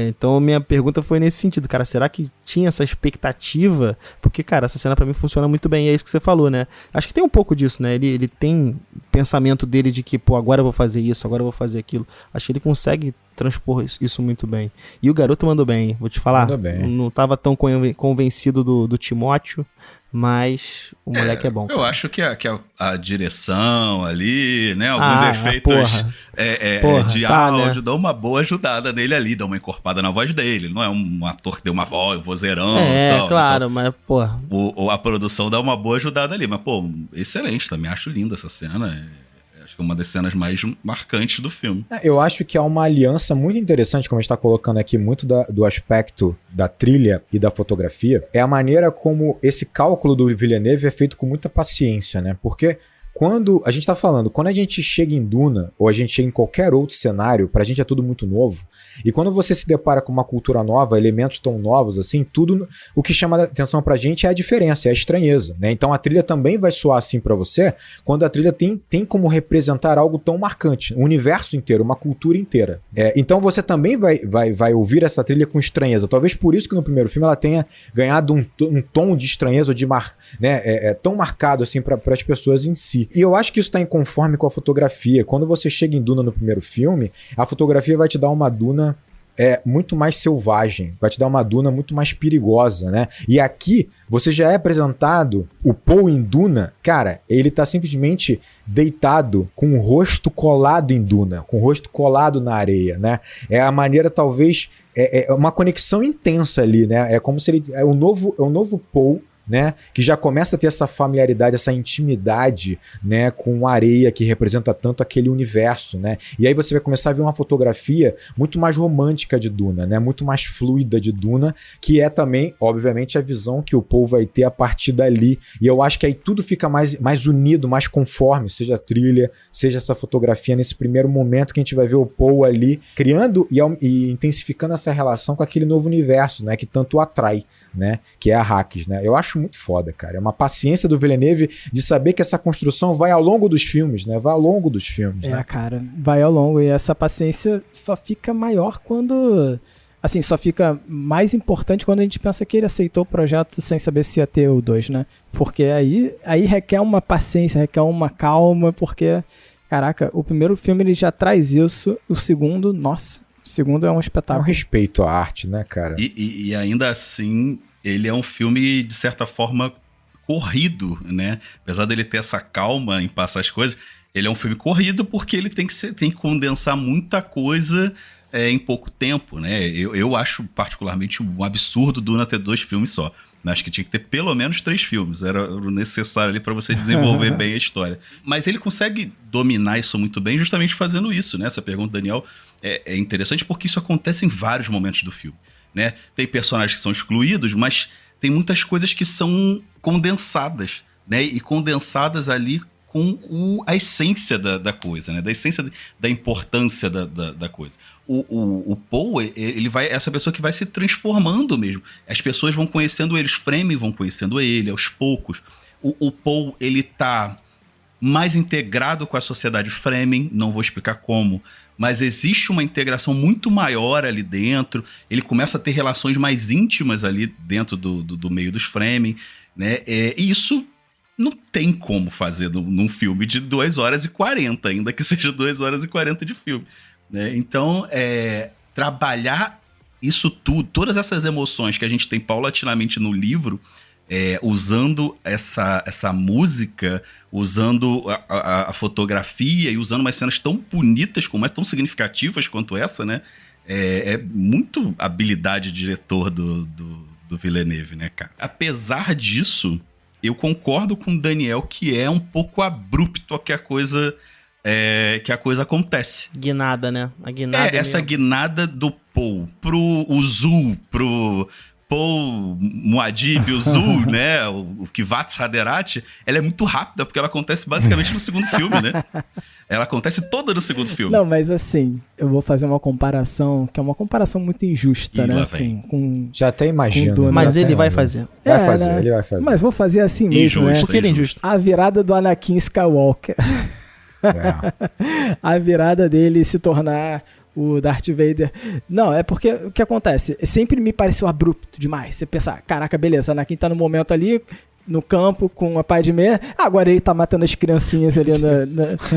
Então minha pergunta foi nesse sentido, cara, será que tinha essa expectativa? Porque, cara, essa cena pra mim funciona muito bem, e é isso que você falou, né? Acho que tem um pouco disso, né? Ele tem pensamento dele de que, pô, agora eu vou fazer isso, agora eu vou fazer aquilo. Acho que ele consegue transpor isso muito bem. E o garoto mandou bem, hein? Vou te falar. Mandou bem. Não tava tão convencido do Timóteo, mas o moleque é bom. Eu acho que a direção ali, né? Alguns efeitos de áudio, né? Dão uma boa ajudada nele ali, dão uma encorpada na voz dele. Ele não é um ator que deu uma voz, um vozeirão. Claro, mas, porra. A produção dá uma boa ajudada ali. Mas, pô, excelente também. Acho linda essa cena. Acho que é uma das cenas mais marcantes do filme. Eu acho que há uma aliança muito interessante, como a gente está colocando aqui, muito do aspecto da trilha e da fotografia, é a maneira como esse cálculo do Villeneuve é feito com muita paciência, né? Porque quando a gente tá falando, quando a gente chega em Duna, ou a gente chega em qualquer outro cenário, pra gente é tudo muito novo, e quando você se depara com uma cultura nova, elementos tão novos assim, tudo, o que chama a atenção pra gente é a diferença, é a estranheza, né? Então a trilha também vai soar assim pra você, quando a trilha tem como representar algo tão marcante, um universo inteiro, uma cultura inteira. Então você também vai ouvir essa trilha com estranheza, talvez por isso que no primeiro filme ela tenha ganhado um tom de estranheza, ou de tão marcado assim para as pessoas em si. E eu acho que isso está em conforme com a fotografia. Quando você chega em Duna no primeiro filme, a fotografia vai te dar uma Duna muito mais selvagem, vai te dar uma Duna muito mais perigosa, né? E aqui, você já é apresentado, o Paul em Duna, cara, ele tá simplesmente deitado, com o rosto colado em Duna, com o rosto colado na areia, né? É a maneira, talvez, é uma conexão intensa ali, né? É como se ele... É o novo Paul, né, que já começa a ter essa familiaridade, essa intimidade, né, com a areia que representa tanto aquele universo, né? E aí você vai começar a ver uma fotografia muito mais romântica de Duna, né, muito mais fluida de Duna, que é também, obviamente, a visão que o Paul vai ter a partir dali. E eu acho que aí tudo fica mais unido, mais conforme, seja a trilha, seja essa fotografia, nesse primeiro momento que a gente vai ver o Paul ali criando e intensificando essa relação com aquele novo universo, né, que tanto o atrai, né, que é a Arrakis, né? Eu acho muito foda, cara. É uma paciência do Villeneuve de saber que essa construção vai ao longo dos filmes, né? Vai ao longo dos filmes, né? Cara, vai ao longo. E essa paciência só fica maior quando... Assim, só fica mais importante quando a gente pensa que ele aceitou o projeto sem saber se ia ter o 2, né? Porque aí requer uma paciência, requer uma calma, porque, caraca, o primeiro filme ele já traz isso, o segundo, nossa, o segundo é um espetáculo. É um respeito à arte, né, cara? E ainda assim... Ele é um filme, de certa forma, corrido, né? Apesar dele ter essa calma em passar as coisas, ele é um filme corrido porque ele tem que condensar muita coisa em pouco tempo, né? Eu acho particularmente um absurdo Duna ter 2 filmes só. Acho que tinha que ter pelo menos 3 filmes. Era o necessário ali para você desenvolver bem a história. Mas ele consegue dominar isso muito bem justamente fazendo isso, né? Essa pergunta, Daniel, é interessante porque isso acontece em vários momentos do filme. Né? Tem personagens que são excluídos, mas tem muitas coisas que são condensadas, né? E condensadas ali com a essência da coisa, né? Da essência da importância da coisa. O Paul, ele vai essa pessoa que vai se transformando mesmo. As pessoas vão conhecendo ele, os Fremen vão conhecendo ele aos poucos. O Paul, ele tá mais integrado com a sociedade Fremen, não vou explicar como, mas existe uma integração muito maior ali dentro, ele começa a ter relações mais íntimas ali dentro do meio dos Fremen, né? E isso não tem como fazer num filme de 2 horas e 40, ainda que seja 2 horas e 40 de filme, né? Então, trabalhar isso tudo, todas essas emoções que a gente tem paulatinamente no livro, usando essa música, usando a fotografia e usando umas cenas tão bonitas, tão significativas quanto essa, né? É muito habilidade de diretor do Villeneuve, né, cara? Apesar disso, eu concordo com o Daniel que é um pouco abrupto que a coisa acontece. Guinada, né? A guinada essa guinada do Paul pro Uzul, pro Paul Muad'Dib, o Zul, né, o Kvatz Haderach, ela é muito rápida, porque ela acontece basicamente no segundo filme, né? Ela acontece toda no segundo filme. Não, mas assim, eu vou fazer uma comparação, que é uma comparação muito injusta, né? Já até imagino. Mas ele vai fazer. Né? Ele vai fazer. Mas vou fazer assim injusto, mesmo, né? Porque ele é injusto. A virada do Anakin Skywalker. A virada dele se tornar o Darth Vader. Não, é porque o que acontece? Sempre me pareceu abrupto demais. Você pensar, caraca, beleza, Anakin tá no momento ali, no campo, com a Padmé, agora ele tá matando as criancinhas ali na...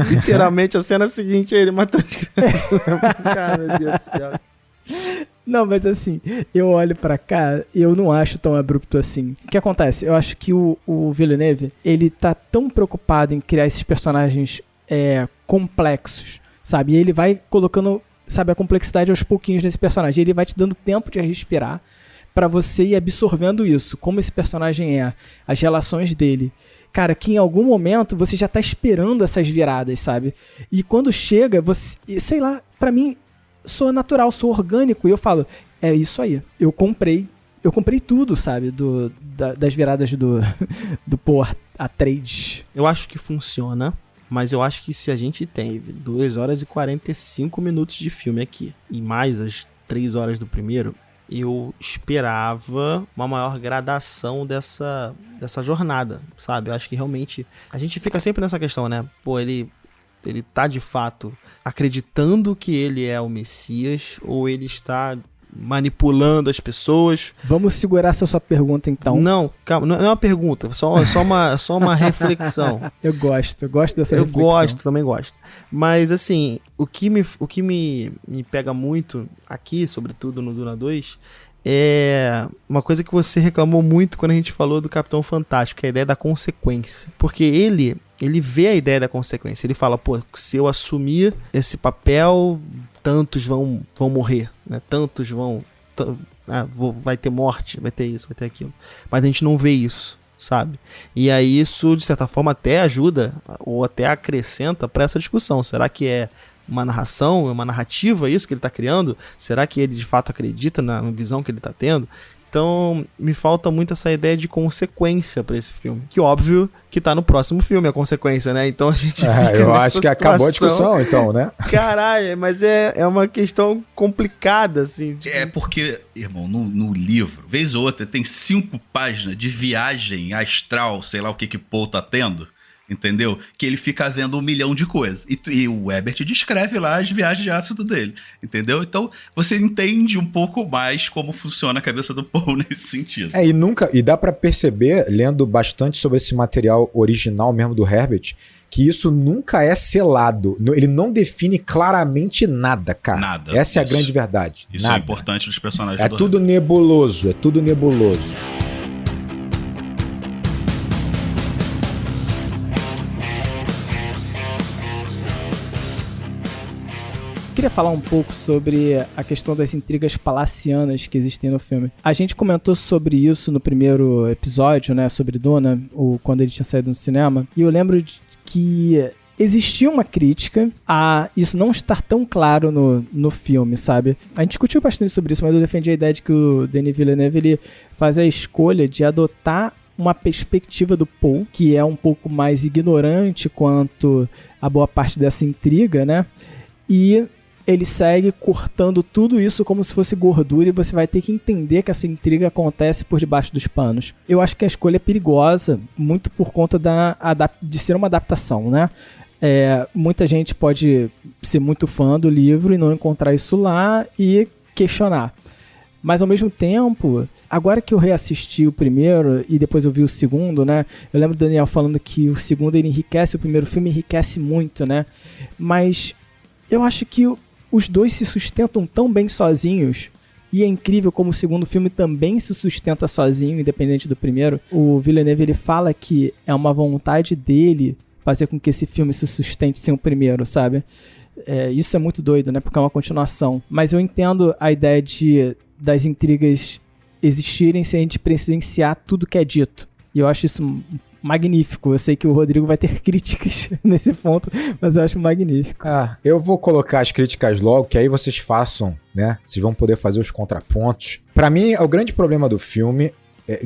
Literalmente, a cena seguinte é ele matando as crianças. Cara, meu Deus do céu. Não, mas assim, eu olho pra cá e eu não acho tão abrupto assim. O que acontece? Eu acho que o Villeneuve, ele tá tão preocupado em criar esses personagens complexos, sabe? E ele vai colocando, sabe, a complexidade aos pouquinhos nesse personagem. Ele vai te dando tempo de respirar pra você ir absorvendo isso, como esse personagem as relações dele. cara, que em algum momento você já tá esperando essas viradas, sabe? E quando chega, você, sei lá, pra mim, sou natural, sou orgânico, e eu falo, é isso aí, eu comprei tudo, sabe, das viradas do Paul Atreides. Eu acho que funciona, mas eu acho que se a gente teve 2 horas e 45 minutos de filme aqui, e mais as 3 horas do primeiro, eu esperava uma maior gradação dessa jornada, sabe? Eu acho que realmente a gente fica sempre nessa questão, né? Pô, ele tá de fato acreditando que ele é o Messias ou ele está manipulando as pessoas. Vamos segurar essa sua pergunta, então. Não, calma, não é uma pergunta, só uma reflexão. Eu gosto dessa Eu reflexão. gosto, também gosto. Mas, assim, o que me pega muito aqui, sobretudo no Duna 2, é uma coisa que você reclamou muito quando a gente falou do Capitão Fantástico, que é a ideia da consequência. Porque ele vê a ideia da consequência. Ele fala, pô, se eu assumir esse papel, tantos vão morrer, né? Tantos vai ter morte, vai ter isso, vai ter aquilo. Mas a gente não vê isso, sabe? E aí isso, de certa forma, até ajuda ou até acrescenta para essa discussão. Será que é uma narração, é uma narrativa isso que ele tá criando? Será que ele de fato acredita na visão que ele tá tendo? Então, me falta muito essa ideia de consequência pra esse filme. Que óbvio que tá no próximo filme a consequência, né? Então a gente fica eu nessa acho que acabou a discussão, então, né? Caralho, mas é uma questão complicada, assim. É porque, irmão, no livro, vez ou outra, tem 5 páginas de viagem astral, sei lá o que Paul tá tendo. Entendeu? Que ele fica vendo 1 milhão de coisas. E o Ebert descreve lá as viagens de ácido dele. Entendeu? Então, você entende um pouco mais como funciona a cabeça do Paul nesse sentido. E dá pra perceber, lendo bastante sobre esse material original mesmo do Herbert, que isso nunca é selado. Ele não define claramente nada, cara. Nada. Essa é a grande verdade. Isso nada. é importante dos personagens É do tudo nebuloso, é tudo nebuloso. Queria falar um pouco sobre a questão das intrigas palacianas que existem no filme. A gente comentou sobre isso no primeiro episódio, né, sobre Duna, quando ele tinha saído no cinema, e eu lembro que existia uma crítica a isso não estar tão claro no filme, sabe? A gente discutiu bastante sobre isso, mas eu defendi a ideia de que o Denis Villeneuve ele faz a escolha de adotar uma perspectiva do Paul, que é um pouco mais ignorante quanto a boa parte dessa intriga, né? E ele segue cortando tudo isso como se fosse gordura e você vai ter que entender que essa intriga acontece por debaixo dos panos. Eu acho que a escolha é perigosa, muito por conta de ser uma adaptação, né? Muita gente pode ser muito fã do livro e não encontrar isso lá e questionar. Mas ao mesmo tempo, agora que eu reassisti o primeiro e depois eu vi o segundo, né? Eu lembro do Daniel falando que o segundo ele enriquece, o primeiro filme enriquece muito, né? Mas eu acho que os dois se sustentam tão bem sozinhos, e é incrível como o segundo filme também se sustenta sozinho, independente do primeiro. O Villeneuve ele fala que é uma vontade dele fazer com que esse filme se sustente sem o primeiro, sabe? Isso é muito doido, né? Porque é uma continuação. Mas eu entendo a ideia das intrigas existirem sem a gente presenciar tudo que é dito. E eu acho isso magnífico. Eu sei que o Rodrigo vai ter críticas nesse ponto, mas eu acho magnífico. Eu vou colocar as críticas logo, que aí vocês façam, né? Vocês vão poder fazer os contrapontos. Pra mim, o grande problema do filme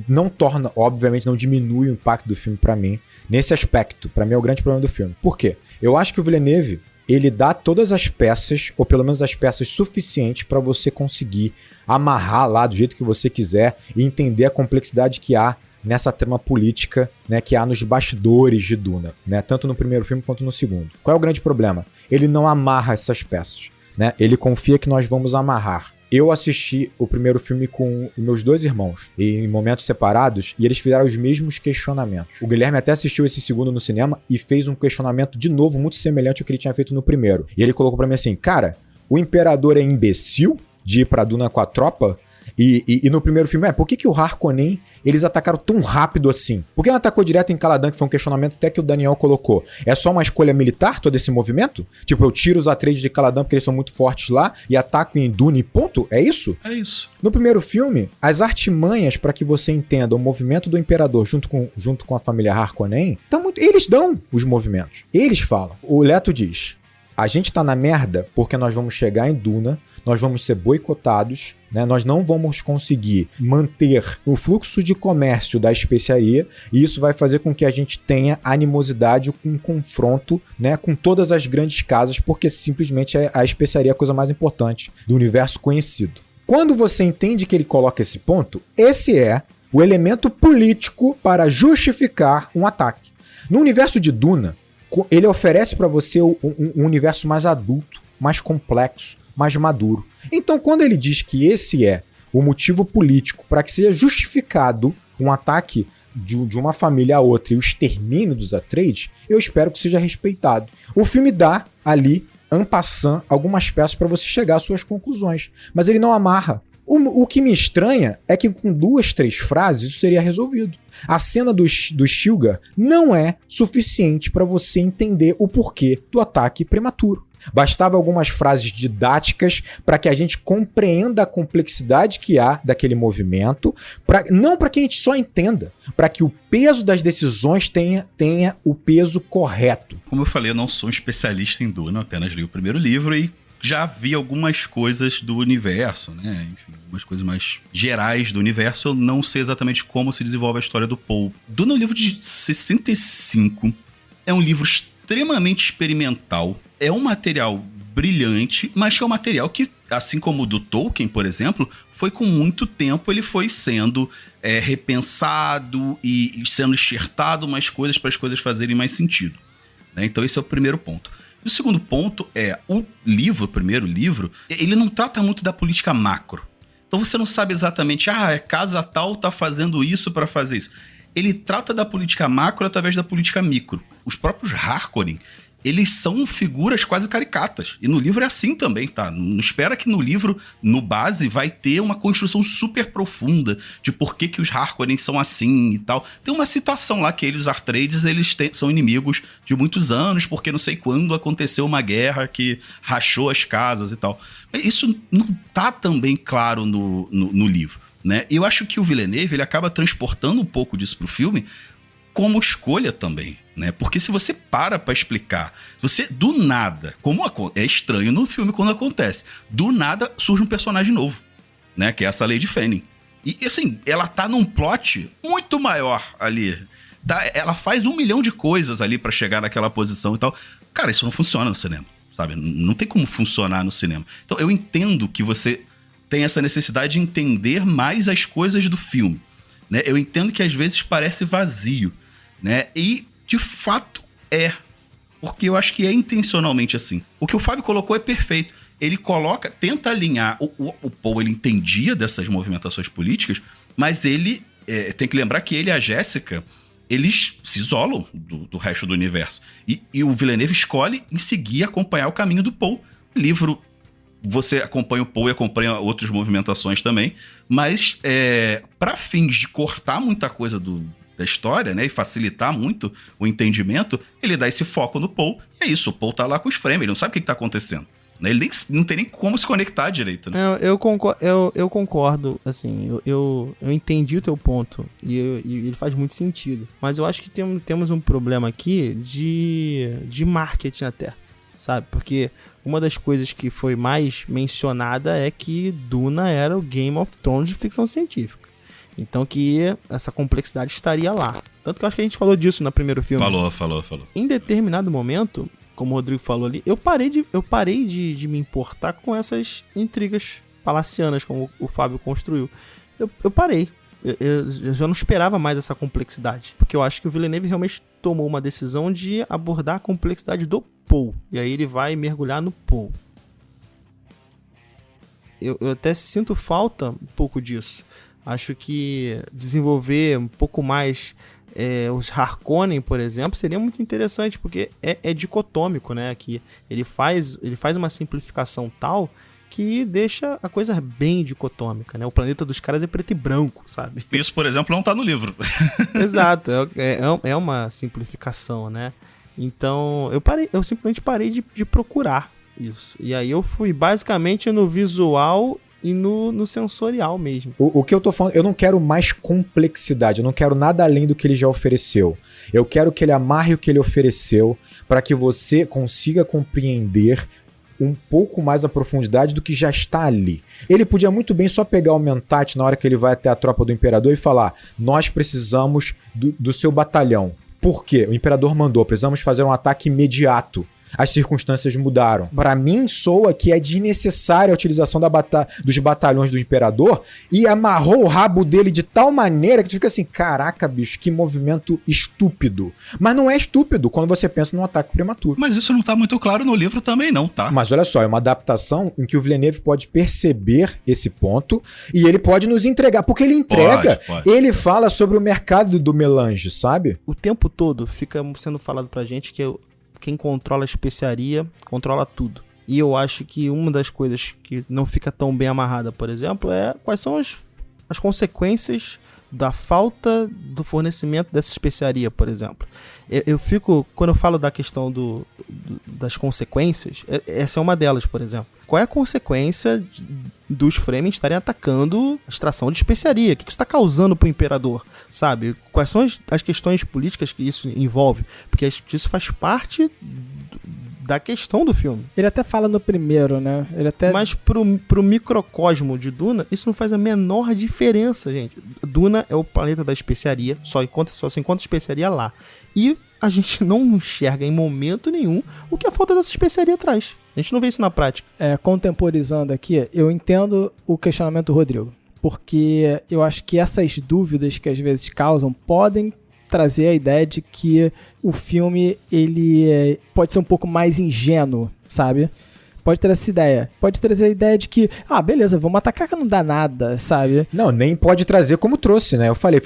não torna, obviamente, não diminui o impacto do filme pra mim. Nesse aspecto, pra mim é o grande problema do filme. Por quê? Eu acho que o Villeneuve, ele dá todas as peças, ou pelo menos as peças suficientes pra você conseguir amarrar lá do jeito que você quiser e entender a complexidade que há nessa trama política, né, que há nos bastidores de Duna, né, tanto no primeiro filme quanto no segundo. Qual é o grande problema? Ele não amarra essas peças, né? Ele confia que nós vamos amarrar. Eu assisti o primeiro filme com meus 2 irmãos, em momentos separados, e eles fizeram os mesmos questionamentos. O Guilherme até assistiu esse segundo no cinema e fez um questionamento, de novo, muito semelhante ao que ele tinha feito no primeiro. E ele colocou pra mim assim, cara, o imperador é imbecil de ir pra Duna com a tropa? E no primeiro filme, por que o Harkonnen, eles atacaram tão rápido assim? Por que não atacou direto em Caladan, que foi um questionamento até que o Daniel colocou? É só uma escolha militar, todo esse movimento? Tipo, eu tiro os Atreides de Caladan porque eles são muito fortes lá e ataco em Dune e ponto? É isso? É isso. No primeiro filme, as artimanhas para que você entenda o movimento do Imperador junto com a família Harkonnen, eles dão os movimentos. Eles falam. O Leto diz, a gente tá na merda porque nós vamos chegar em Duna, nós vamos ser boicotados, né? Nós não vamos conseguir manter o fluxo de comércio da especiaria e isso vai fazer com que a gente tenha animosidade com um confronto, né, com todas as grandes casas, porque simplesmente a especiaria é a coisa mais importante do universo conhecido. Quando você entende que ele coloca esse ponto, esse é o elemento político para justificar um ataque. No universo de Duna, ele oferece para você um universo mais adulto, mais complexo, mais maduro. Então, quando ele diz que esse é o motivo político para que seja justificado um ataque de uma família a outra e o extermínio dos Atreides, eu espero que seja respeitado. O filme dá ali, en passant, algumas peças para você chegar às suas conclusões, mas ele não amarra. O que me estranha é que com 2, 3 frases isso seria resolvido. A cena do Stilgar não é suficiente para você entender o porquê do ataque prematuro. Bastava algumas frases didáticas para que a gente compreenda a complexidade que há daquele movimento, não para que a gente só entenda, para que o peso das decisões tenha o peso correto. Como eu falei, eu não sou um especialista em Duna, apenas li o primeiro livro e já vi algumas coisas do universo, né? Enfim, algumas coisas mais gerais do universo. Eu não sei exatamente como se desenvolve a história do Paul. Duna é um livro de 65, é um livro extremamente experimental, é um material brilhante, mas que é um material que, assim como o do Tolkien, por exemplo, foi com muito tempo, ele foi sendo repensado e sendo enxertado mais coisas para as coisas fazerem mais sentido, né? Então esse é o primeiro ponto. E o segundo ponto é, o primeiro livro, ele não trata muito da política macro. Então você não sabe exatamente, casa tal tá fazendo isso para fazer isso. Ele trata da política macro através da política micro. Os próprios Harkonnen, eles são figuras quase caricatas. E no livro é assim também, tá? Não espera que no livro, no base, vai ter uma construção super profunda de por que os Harkonnen são assim e tal. Tem uma citação lá que os Atreides, são inimigos de muitos anos, porque não sei quando aconteceu uma guerra que rachou as casas e tal. Mas isso não tá também claro no livro, né? E eu acho que o Villeneuve, ele acaba transportando um pouco disso pro filme como escolha também, né? Porque se você para explicar, você do nada, como é estranho no filme quando acontece, do nada surge um personagem novo, né? Que é essa Lady Fanning. E assim, ela tá num plot muito maior ali. Tá? Ela faz 1 milhão de coisas ali pra chegar naquela posição e tal. Cara, isso não funciona no cinema, sabe? Não tem como funcionar no cinema. Então eu entendo que você tem essa necessidade de entender mais as coisas do filme, né? Eu entendo que às vezes parece vazio, né? E de fato porque eu acho que é intencionalmente assim. O que o Fábio colocou é perfeito. Ele tenta alinhar, o Paul, ele entendia dessas movimentações políticas, mas ele tem que lembrar que ele e a Jéssica, eles se isolam do resto do universo. E o Villeneuve escolhe em seguir acompanhar o caminho do Paul. O livro, você acompanha o Paul e acompanha outras movimentações também, mas para fins de cortar muita coisa da história, né, e facilitar muito o entendimento, ele dá esse foco no Paul, e é isso, o Paul tá lá com os Fremen, ele não sabe o que tá acontecendo, né, ele não tem nem como se conectar direito, né? Eu concordo, assim, eu entendi o teu ponto, e ele faz muito sentido, mas eu acho que temos um problema aqui de marketing até, sabe, porque uma das coisas que foi mais mencionada é que Duna era o Game of Thrones de ficção científica. Então que essa complexidade estaria lá. Tanto que eu acho que a gente falou disso no primeiro filme. Falou. Em determinado momento, como o Rodrigo falou ali, eu parei de me importar com essas intrigas palacianas, como o Fábio construiu. Eu parei. Eu já não esperava mais essa complexidade. Porque eu acho que o Villeneuve realmente tomou uma decisão de abordar a complexidade do Paul. E aí ele vai mergulhar no Paul. Eu até sinto falta um pouco disso. Acho que desenvolver um pouco mais os Harkonnen, por exemplo, seria muito interessante, porque é dicotômico, né? Que ele faz uma simplificação tal que deixa a coisa bem dicotômica, né? O planeta dos caras é preto e branco, sabe? Isso, por exemplo, não tá no livro. Exato, é uma simplificação, né? Então, eu simplesmente parei de procurar isso. E aí eu fui basicamente no visual e no sensorial mesmo. O que eu tô falando, eu não quero mais complexidade, eu não quero nada além do que ele já ofereceu. Eu quero que ele amarre o que ele ofereceu para que você consiga compreender um pouco mais a profundidade do que já está ali. Ele podia muito bem só pegar o Mentat na hora que ele vai até a tropa do Imperador e falar: nós precisamos do seu batalhão. Por quê? O Imperador mandou, precisamos fazer um ataque imediato. As circunstâncias mudaram. Pra mim, soa que é desnecessária a utilização dos batalhões do Imperador e amarrou o rabo dele de tal maneira que tu fica assim, caraca, bicho, que movimento estúpido. Mas não é estúpido quando você pensa num ataque prematuro. Mas isso não tá muito claro no livro também não, tá? Mas olha só, é uma adaptação em que o Villeneuve pode perceber esse ponto e ele pode nos entregar, porque ele entrega, pode. Ele fala sobre o mercado do melange, sabe? O tempo todo fica sendo falado pra gente que quem controla a especiaria controla tudo. E eu acho que uma das coisas que não fica tão bem amarrada, por exemplo, é quais são as consequências da falta do fornecimento dessa especiaria, por exemplo. Eu fico, quando eu falo da questão das consequências, essa é uma delas, por exemplo. Qual é a consequência dos Fremen estarem atacando a extração de especiaria? O que isso está causando para o Imperador, sabe? Quais são as questões políticas que isso envolve? Porque isso faz parte da questão do filme. Ele até fala no primeiro, né? Mas pro microcosmo de Duna, isso não faz a menor diferença, gente. Duna é o planeta da especiaria, só se encontra especiaria lá. E a gente não enxerga em momento nenhum o que a falta dessa especiaria traz. A gente não vê isso na prática. Contemporizando aqui, eu entendo o questionamento do Rodrigo, porque eu acho que essas dúvidas que às vezes causam podem trazer a ideia de que o filme ele pode ser um pouco mais ingênuo, sabe? Pode ter essa ideia. Pode trazer a ideia de que, beleza, vamos atacar que não dá nada, sabe? Não, nem pode trazer como trouxe, né? Eu falei,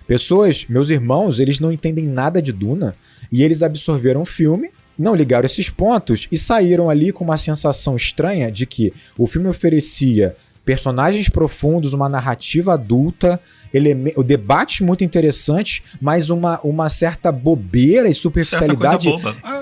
pessoas, meus irmãos, eles não entendem nada de Duna e eles absorveram o filme, não ligaram esses pontos e saíram ali com uma sensação estranha de que o filme oferecia personagens profundos, uma narrativa adulta, debate muito interessante, mas uma certa bobeira e superficialidade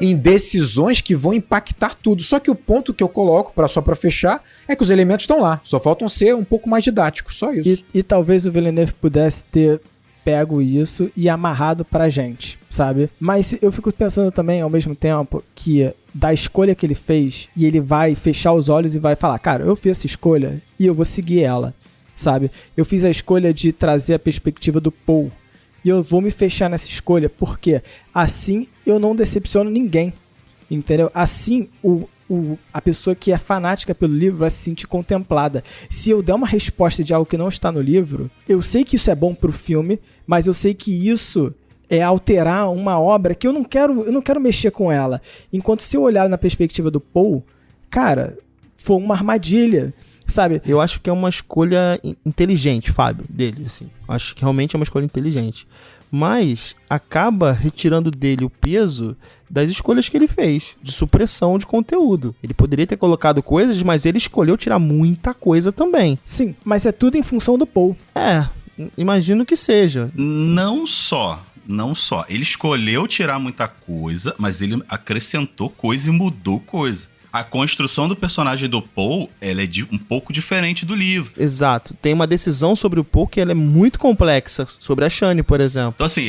em decisões que vão impactar tudo. Só que o ponto que eu coloco, só pra fechar, é que os elementos estão lá. Só faltam ser um pouco mais didáticos, só isso. E talvez o Villeneuve pudesse ter pego isso e amarrado pra gente, sabe? Mas eu fico pensando também, ao mesmo tempo, que da escolha que ele fez, e ele vai fechar os olhos e vai falar, cara, eu fiz essa escolha e eu vou seguir ela, sabe? Eu fiz a escolha de trazer a perspectiva do Paul e eu vou me fechar nessa escolha, porque assim eu não decepciono ninguém, entendeu? Assim a pessoa que é fanática pelo livro vai se sentir contemplada. Se eu der uma resposta de algo que não está no livro, eu sei que isso é bom pro filme, mas eu sei que isso é alterar uma obra que eu não quero mexer com ela. Enquanto se eu olhar na perspectiva do Paul, cara, foi uma armadilha, sabe? Eu acho que é uma escolha inteligente, Fábio, dele, assim. Acho que realmente é uma escolha inteligente. Mas acaba retirando dele o peso das escolhas que ele fez, de supressão de conteúdo. Ele poderia ter colocado coisas, mas ele escolheu tirar muita coisa também. Sim, mas é tudo em função do Paul. Imagino que seja. Não só. Ele escolheu tirar muita coisa, mas ele acrescentou coisa e mudou coisa. A construção do personagem do Paul, ela é um pouco diferente do livro. Exato. Tem uma decisão sobre o Paul que ela é muito complexa, sobre a Shani, por exemplo. Então, assim,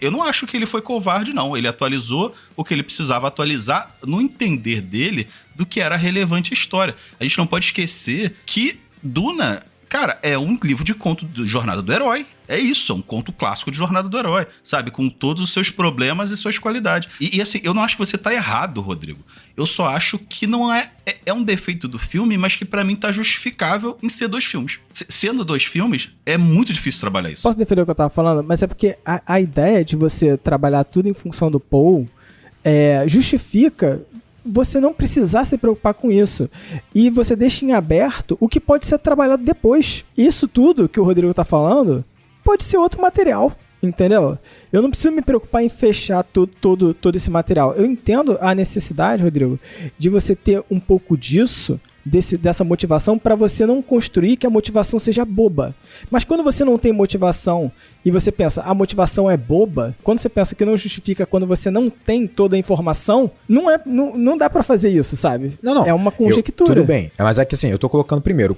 eu não acho que ele foi covarde, não. Ele atualizou o que ele precisava atualizar no entender dele do que era relevante à história. A gente não pode esquecer que Duna, cara, é um livro de conto de Jornada do Herói. É isso, é um conto clássico de Jornada do Herói, sabe? Com todos os seus problemas e suas qualidades. E assim, eu não acho que você tá errado, Rodrigo. Eu só acho que não é um defeito do filme, mas que pra mim tá justificável em ser 2 filmes. Sendo 2 filmes, é muito difícil trabalhar isso. Posso defender o que eu tava falando? Mas é porque a ideia de você trabalhar tudo em função do Paul justifica você não precisar se preocupar com isso. E você deixa em aberto o que pode ser trabalhado depois. Isso tudo que o Rodrigo tá falando pode ser outro material, entendeu? Eu não preciso me preocupar em fechar todo esse material. Eu entendo a necessidade, Rodrigo, de você ter um pouco disso dessa motivação pra você não construir que a motivação seja boba. Mas quando você não tem motivação e você pensa, a motivação é boba, quando você pensa que não justifica quando você não tem toda a informação, não dá pra fazer isso, sabe? Não. É uma conjectura. Tudo bem, mas é que assim, eu tô colocando primeiro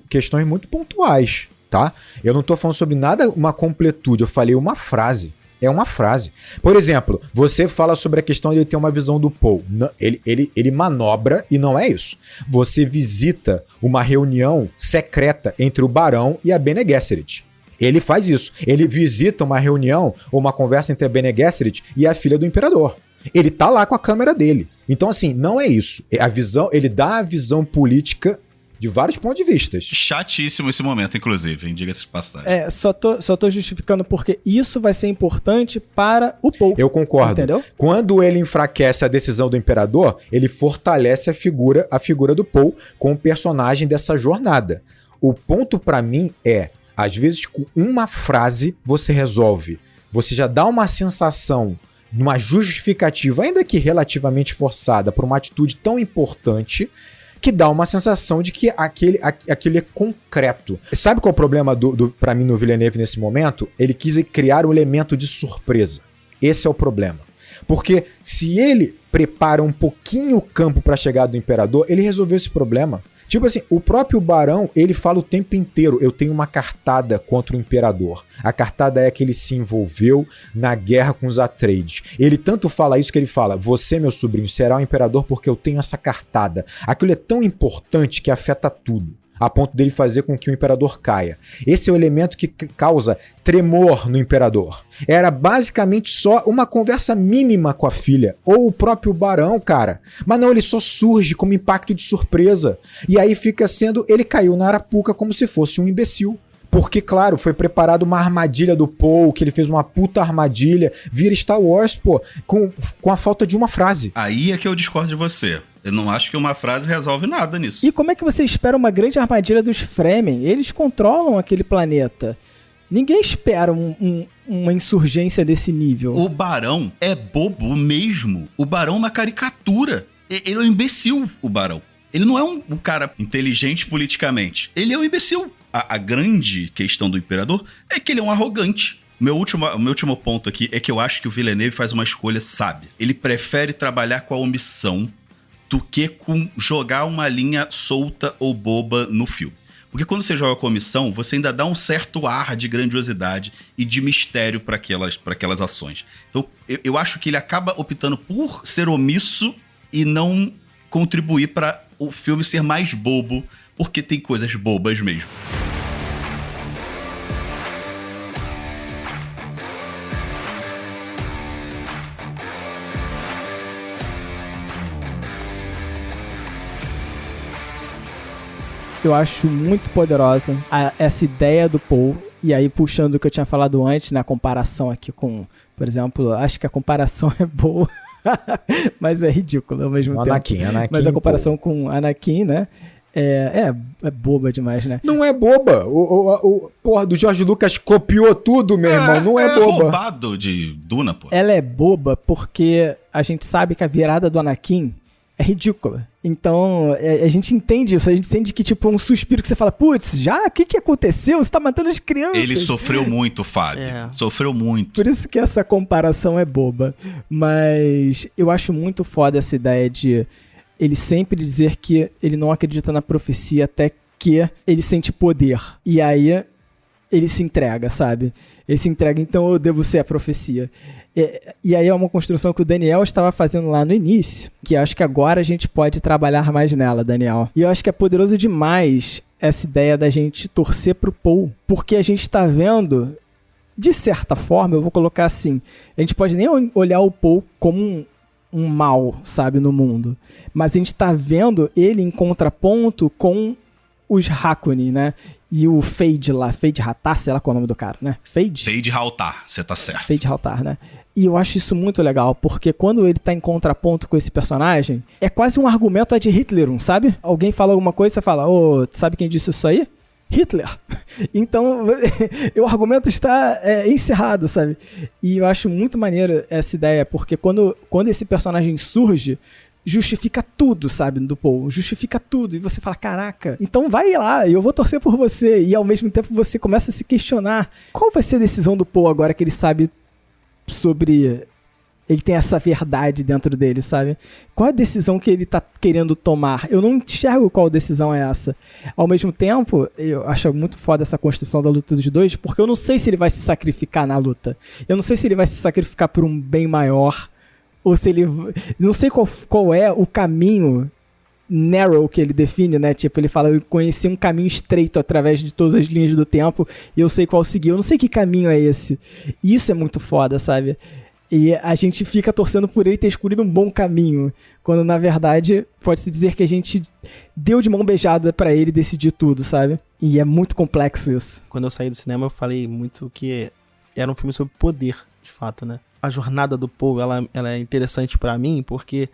questões muito pontuais, tá? Eu não tô falando sobre nada, uma completude, eu falei uma frase. É uma frase. Por exemplo, você fala sobre a questão de ele ter uma visão do Paul. Ele manobra e não é isso. Você visita uma reunião secreta entre o Barão e a Bene Gesserit. Ele faz isso. Ele visita uma reunião ou uma conversa entre a Bene Gesserit e a filha do imperador. Ele tá lá com a câmera dele. Então, assim, não é isso. Ele dá a visão política de vários pontos de vista. Chatíssimo esse momento, inclusive, hein? Diga-se de passagem. Só tô justificando porque isso vai ser importante para o Paul. Eu concordo. Entendeu? Quando ele enfraquece a decisão do imperador, ele fortalece a figura do Paul com o personagem dessa jornada. O ponto pra mim é, às vezes com uma frase você resolve. Você já dá uma sensação, uma justificativa, ainda que relativamente forçada, por uma atitude tão importante, que dá uma sensação de que aquele é concreto. Sabe qual é o problema pra mim no Villeneuve nesse momento? Ele quis criar um elemento de surpresa. Esse é o problema. Porque se ele prepara um pouquinho o campo pra chegada do imperador, ele resolveu esse problema. Tipo assim, o próprio Barão, ele fala o tempo inteiro, eu tenho uma cartada contra o imperador. A cartada é que ele se envolveu na guerra com os Atreides. Ele tanto fala isso que ele fala, você, meu sobrinho, será o imperador porque eu tenho essa cartada. Aquilo é tão importante que afeta tudo, a ponto dele fazer com que o imperador caia. Esse é o elemento que causa tremor no imperador. Era basicamente só uma conversa mínima com a filha, ou o próprio Barão, cara. Mas não, ele só surge como impacto de surpresa. E aí fica sendo, ele caiu na arapuca como se fosse um imbecil. Porque, claro, foi preparada uma armadilha do Paul, que ele fez uma puta armadilha, vira Star Wars, pô, com a falta de uma frase. Aí é que eu discordo de você. Eu não acho que uma frase resolve nada nisso. E como é que você espera uma grande armadilha dos Fremen? Eles controlam aquele planeta. Ninguém espera uma insurgência desse nível. O Barão é bobo mesmo. O Barão é uma caricatura. Ele é um imbecil, o Barão. Ele não é um cara inteligente politicamente. Ele é um imbecil. A grande questão do imperador é que ele é um arrogante. O meu último ponto aqui é que eu acho que o Villeneuve faz uma escolha sábia. Ele prefere trabalhar com a omissão do que com jogar uma linha solta ou boba no filme. Porque quando você joga com omissão, você ainda dá um certo ar de grandiosidade e de mistério para aquelas ações. Então, eu acho que ele acaba optando por ser omisso e não contribuir para o filme ser mais bobo, porque tem coisas bobas mesmo. Eu acho muito poderosa essa ideia do Paul, e aí puxando o que eu tinha falado antes, na comparação aqui com, por exemplo, acho que a comparação é boa, mas é ridícula ao mesmo tempo. Anakin, mas a comparação com Anakin, né, é boba demais, né? Não é boba. Porra, do George Lucas copiou tudo, meu irmão. Não é boba. É roubado de Duna, pô. Ela é boba porque a gente sabe que a virada do Anakin é ridícula. Então, a gente entende isso. A gente entende que, tipo, é um suspiro que você fala, putz, já? O que aconteceu? Você tá matando as crianças. Ele sofreu muito, Fábio. Sofreu muito. Por isso que essa comparação é boba. Mas eu acho muito foda essa ideia de ele sempre dizer que ele não acredita na profecia até que ele sente poder. E aí ele se entrega, sabe? Ele se entrega, então eu devo ser a profecia. E aí é uma construção que o Daniel estava fazendo lá no início, que acho que agora a gente pode trabalhar mais nela, Daniel. E eu acho que é poderoso demais essa ideia da gente torcer pro Paul, porque a gente está vendo, de certa forma, eu vou colocar assim, a gente pode nem olhar o Paul como um mal, sabe, no mundo, mas a gente está vendo ele em contraponto com os Harkonnen, né? E o Feyd lá, Feyd Ratar, sei lá qual é o nome do cara, né? Feyd Ratar, você tá certo. Feyd Ratar, né? E eu acho isso muito legal, porque quando ele tá em contraponto com esse personagem, é quase um argumento ad Hitlerum, sabe? Alguém fala alguma coisa e você fala, sabe quem disse isso aí? Hitler. Então, o argumento está encerrado, sabe? E eu acho muito maneiro essa ideia, porque quando esse personagem surge justifica tudo, sabe, do Paul. Justifica tudo. E você fala, caraca, então vai lá, eu vou torcer por você. E ao mesmo tempo você começa a se questionar. Qual vai ser a decisão do Paul agora que ele sabe sobre... Ele tem essa verdade dentro dele, sabe? Qual a decisão que ele tá querendo tomar? Eu não enxergo qual decisão é essa. Ao mesmo tempo, eu acho muito foda essa construção da luta dos dois, porque eu não sei se ele vai se sacrificar na luta. Eu não sei se ele vai se sacrificar por um bem maior, ou se ele... Não sei qual é o caminho narrow que ele define, né? Tipo, ele fala, eu conheci um caminho estreito através de todas as linhas do tempo, e eu sei qual seguir. Eu não sei que caminho é esse. E isso é muito foda, sabe? E a gente fica torcendo por ele ter escolhido um bom caminho, quando na verdade pode-se dizer que a gente deu de mão beijada pra ele decidir tudo, sabe? E é muito complexo isso. Quando eu saí do cinema eu falei muito que era um filme sobre poder, de fato, né? A jornada do Paul, ela é interessante pra mim porque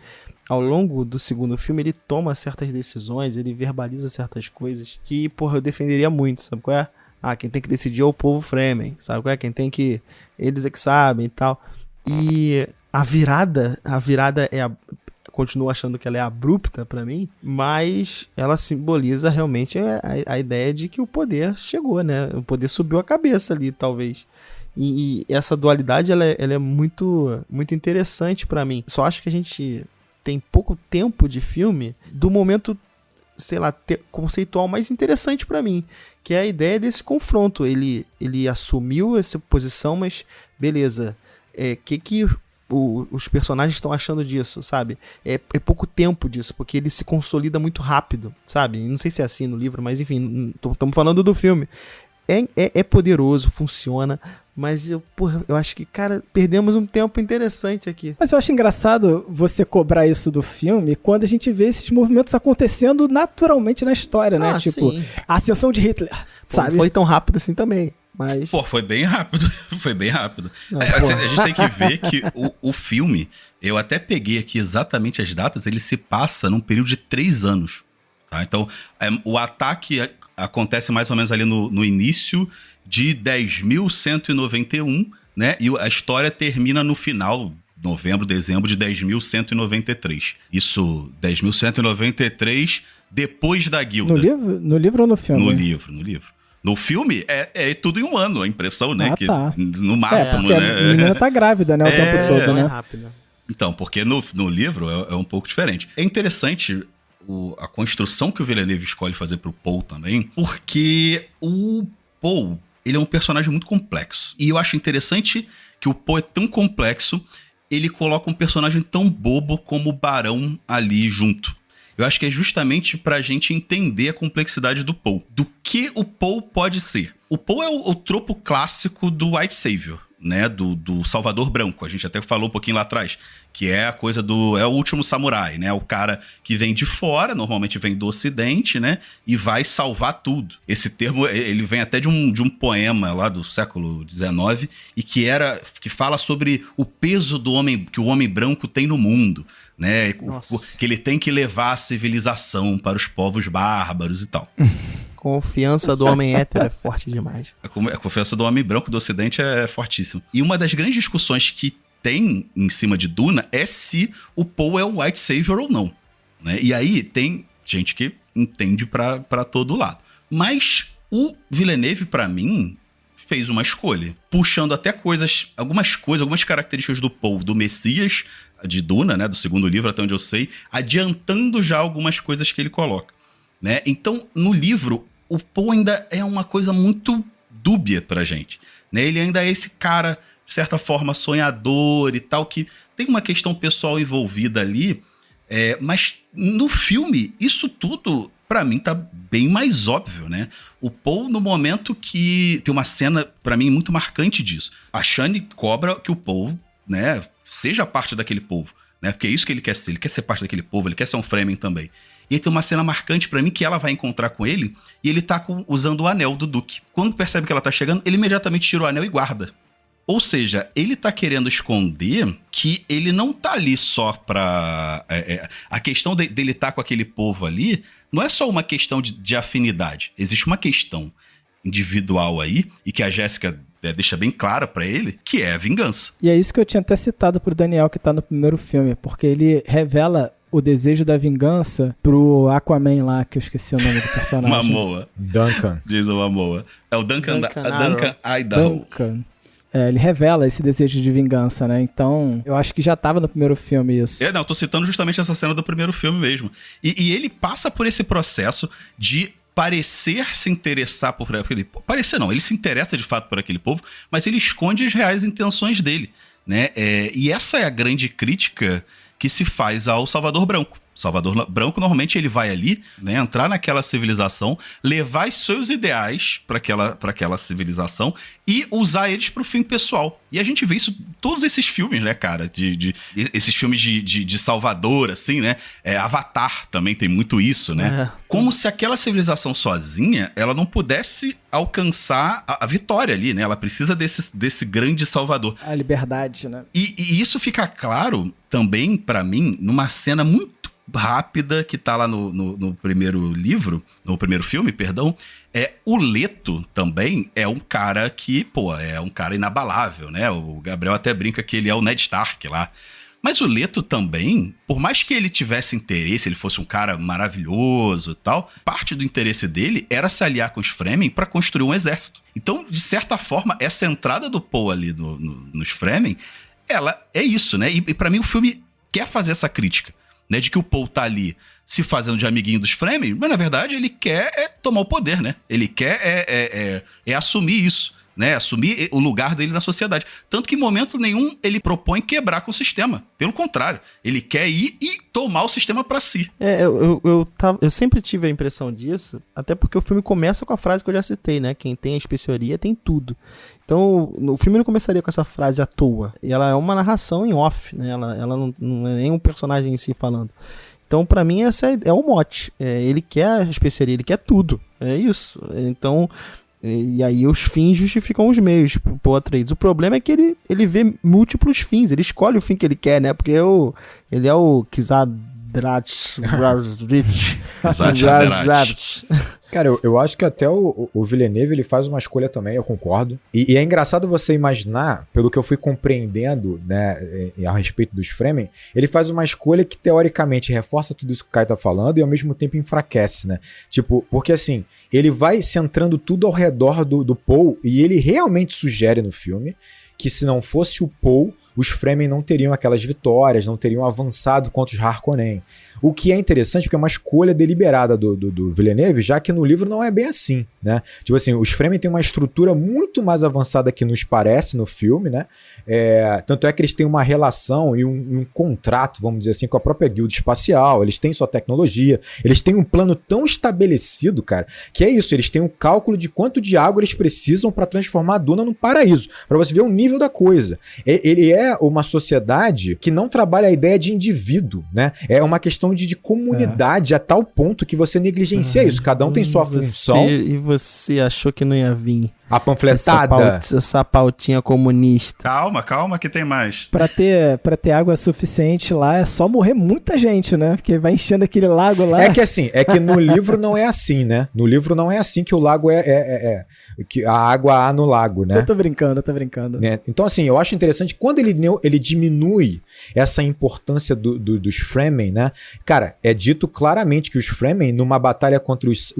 ao longo do segundo filme ele toma certas decisões, ele verbaliza certas coisas que, porra, eu defenderia muito, sabe qual é? Quem tem que decidir é o povo Fremen, sabe qual é? Quem tem que... Eles é que sabem e tal... E a virada continuo achando que ela é abrupta pra mim, mas ela simboliza realmente a ideia de que o poder chegou, né? O poder subiu a cabeça ali, talvez. E essa dualidade, ela é muito, muito interessante pra mim. Só acho que a gente tem pouco tempo de filme do momento, sei lá, conceitual mais interessante pra mim, que é a ideia desse confronto. Ele assumiu essa posição, mas beleza... os personagens estão achando disso, sabe? É pouco tempo disso, porque ele se consolida muito rápido, sabe? Não sei se é assim no livro, mas enfim, estamos falando do filme. É poderoso, funciona, mas eu acho que, cara, perdemos um tempo interessante aqui. Mas eu acho engraçado você cobrar isso do filme quando a gente vê esses movimentos acontecendo naturalmente na história, né? Tipo, sim. A ascensão de Hitler, sabe? Não foi tão rápido assim também. Mas... Pô, foi bem rápido. Foi bem rápido. Não, a gente tem que ver que o filme, eu até peguei aqui exatamente as datas, ele se passa num período de 3 anos. Tá? Então, o ataque acontece mais ou menos ali no início de 10.191, né? E a história termina no final, novembro, dezembro de 10.193. Isso, 10.193, depois da guilda. No livro ou no filme? No livro. No filme, é tudo em um ano, a impressão, né? Que Tá. no máximo, porque né? a menina tá grávida, né? O tempo todo, né? rápida. Então, porque no livro é um pouco diferente. É interessante a construção que o Villeneuve escolhe fazer pro Paul também, porque o Paul, ele é um personagem muito complexo. E eu acho interessante que o Paul é tão complexo, ele coloca um personagem tão bobo como o Barão ali junto. Eu acho que é justamente pra gente entender a complexidade do Paul. Do que o Paul pode ser. O Paul é o tropo clássico do White Savior, né? Do Salvador Branco. A gente até falou um pouquinho lá atrás. Que é a coisa é o último samurai, né? O cara que vem de fora, normalmente vem do ocidente, né? E vai salvar tudo. Esse termo, ele vem até de um poema lá do século XIX. E que fala sobre o peso do homem, que o homem branco tem no mundo. Né? Que ele tem que levar a civilização para os povos bárbaros e tal. Confiança do homem hétero é forte demais. A confiança do homem branco do ocidente é fortíssima. E uma das grandes discussões que tem em cima de Duna é se o Paul é um White Savior ou não. Né? E aí tem gente que entende pra todo lado. Mas o Villeneuve, pra mim, fez uma escolha. Puxando até algumas características do Paul, do Messias de Duna, né, do segundo livro, até onde eu sei, adiantando já algumas coisas que ele coloca, né? Então, no livro, o Paul ainda é uma coisa muito dúbia pra gente, né? Ele ainda é esse cara, de certa forma, sonhador e tal, que tem uma questão pessoal envolvida ali, mas no filme, isso tudo, pra mim, tá bem mais óbvio, né? O Paul, no momento que... Tem uma cena, pra mim, muito marcante disso. A Shani cobra que o Paul, né, seja parte daquele povo, né? Porque é isso que ele quer ser parte daquele povo, ele quer ser um Fremen também. E aí tem uma cena marcante pra mim que ela vai encontrar com ele e ele tá usando o anel do Duque. Quando percebe que ela tá chegando, ele imediatamente tira o anel e guarda. Ou seja, ele tá querendo esconder que ele não tá ali só pra... a questão dele tá com aquele povo ali não é só uma questão de afinidade. Existe uma questão individual aí, e que a Jéssica deixa bem clara pra ele, que é a vingança. E é isso que eu tinha até citado pro Daniel, que tá no primeiro filme, porque ele revela o desejo da vingança pro Aquaman lá, que eu esqueci o nome do personagem. Momoa. Duncan. Jason Momoa. É o Duncan Idaho. Duncan. Ele revela esse desejo de vingança, né? Então, eu acho que já tava no primeiro filme isso. Eu tô citando justamente essa cena do primeiro filme mesmo. E ele passa por esse processo de parecer se interessar por aquele povo. Parecer não, ele se interessa de fato por aquele povo, mas ele esconde as reais intenções dele, né? E essa é a grande crítica que se faz ao Salvador Branco. Salvador Branco, normalmente, ele vai ali, né, entrar naquela civilização, levar os seus ideais para aquela civilização e usar eles pro fim pessoal. E a gente vê isso em todos esses filmes, né, cara? Esses filmes de Salvador, assim, né? Avatar também tem muito isso, né? Como se aquela civilização sozinha, ela não pudesse alcançar a vitória ali, né? Ela precisa desse grande Salvador. A liberdade, né? E isso fica claro também, pra mim, numa cena muito rápida que tá lá no primeiro livro, no primeiro filme, perdão. O Leto também é um cara que, é um cara inabalável, né? O Gabriel até brinca que ele é o Ned Stark lá. Mas o Leto também, por mais que ele tivesse interesse, ele fosse um cara maravilhoso e tal, parte do interesse dele era se aliar com os Fremen para construir um exército. Então, de certa forma, essa entrada do Poe ali nos Fremen, ela é isso, né? E para mim o filme quer fazer essa crítica, né, de que o Poe tá ali se fazendo de amiguinho dos Fremen, mas na verdade ele quer tomar o poder, né? Ele quer assumir isso, né? Assumir o lugar dele na sociedade. Tanto que em momento nenhum ele propõe quebrar com o sistema. Pelo contrário, ele quer ir e tomar o sistema pra si. Eu sempre tive a impressão disso, até porque o filme começa com a frase que eu já citei, né? Quem tem a especiaria tem tudo. Então, o filme não começaria com essa frase à toa. E ela é uma narração em off, né? Ela não é nem um personagem em si falando. Então, pra mim, essa é o mote. Ele quer a especiaria, ele quer tudo. É isso. Então, e aí os fins justificam os meios pro Atreides. O problema é que ele vê múltiplos fins. Ele escolhe o fim que ele quer, né? Porque ele é o Kizadrat. Cara, eu acho que até o Villeneuve, ele faz uma escolha também, eu concordo. E é engraçado você imaginar, pelo que eu fui compreendendo, né, a respeito dos Fremen, ele faz uma escolha que teoricamente reforça tudo isso que o Caio tá falando e ao mesmo tempo enfraquece, né? Tipo, porque assim, ele vai centrando tudo ao redor do Poe e ele realmente sugere no filme que se não fosse o Poe, os Fremen não teriam aquelas vitórias, não teriam avançado contra os Harkonnen. O que é interessante porque é uma escolha deliberada do Villeneuve, já que no livro não é bem assim, né? Tipo assim, os Fremen têm uma estrutura muito mais avançada que nos parece no filme, né? Tanto é que eles têm uma relação e um contrato, vamos dizer assim, com a própria guilda espacial, eles têm sua tecnologia, eles têm um plano tão estabelecido, cara, que é isso, eles têm um cálculo de quanto de água eles precisam para transformar a Duna num paraíso, para você ver o nível da coisa. Ele é uma sociedade que não trabalha a ideia de indivíduo, né? É uma questão de comunidade a tal ponto que você negligencia isso. Cada um tem sua função. E você achou que não ia vir a panfletada? Essa pautinha comunista. Calma que tem mais. Pra ter água suficiente lá é só morrer muita gente, né? Porque vai enchendo aquele lago lá. É que no livro não é assim, né? No livro não é assim que o lago que a água há no lago, né? Eu tô brincando. Então, assim, eu acho interessante quando ele diminui essa importância dos Fremen, né? Cara, é dito claramente que os Fremen, numa batalha contra os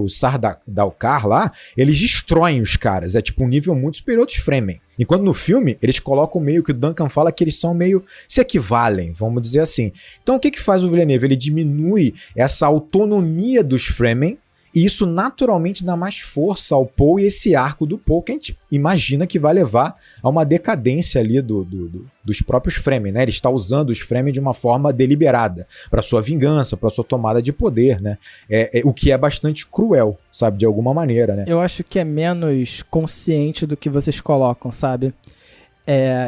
Sardaukar lá, eles destroem os caras. É tipo um nível muito superior dos Fremen. Enquanto no filme, eles colocam meio que o Duncan fala que eles são meio se equivalem, vamos dizer assim. Então, o que faz o Villeneuve? Ele diminui essa autonomia dos Fremen e isso naturalmente dá mais força ao Poe e esse arco do Poe que a gente imagina que vai levar a uma decadência ali dos próprios Fremen, né? Ele está usando os Fremen de uma forma deliberada para sua vingança, para sua tomada de poder, né? O que é bastante cruel, sabe? De alguma maneira, né? Eu acho que é menos consciente do que vocês colocam, sabe?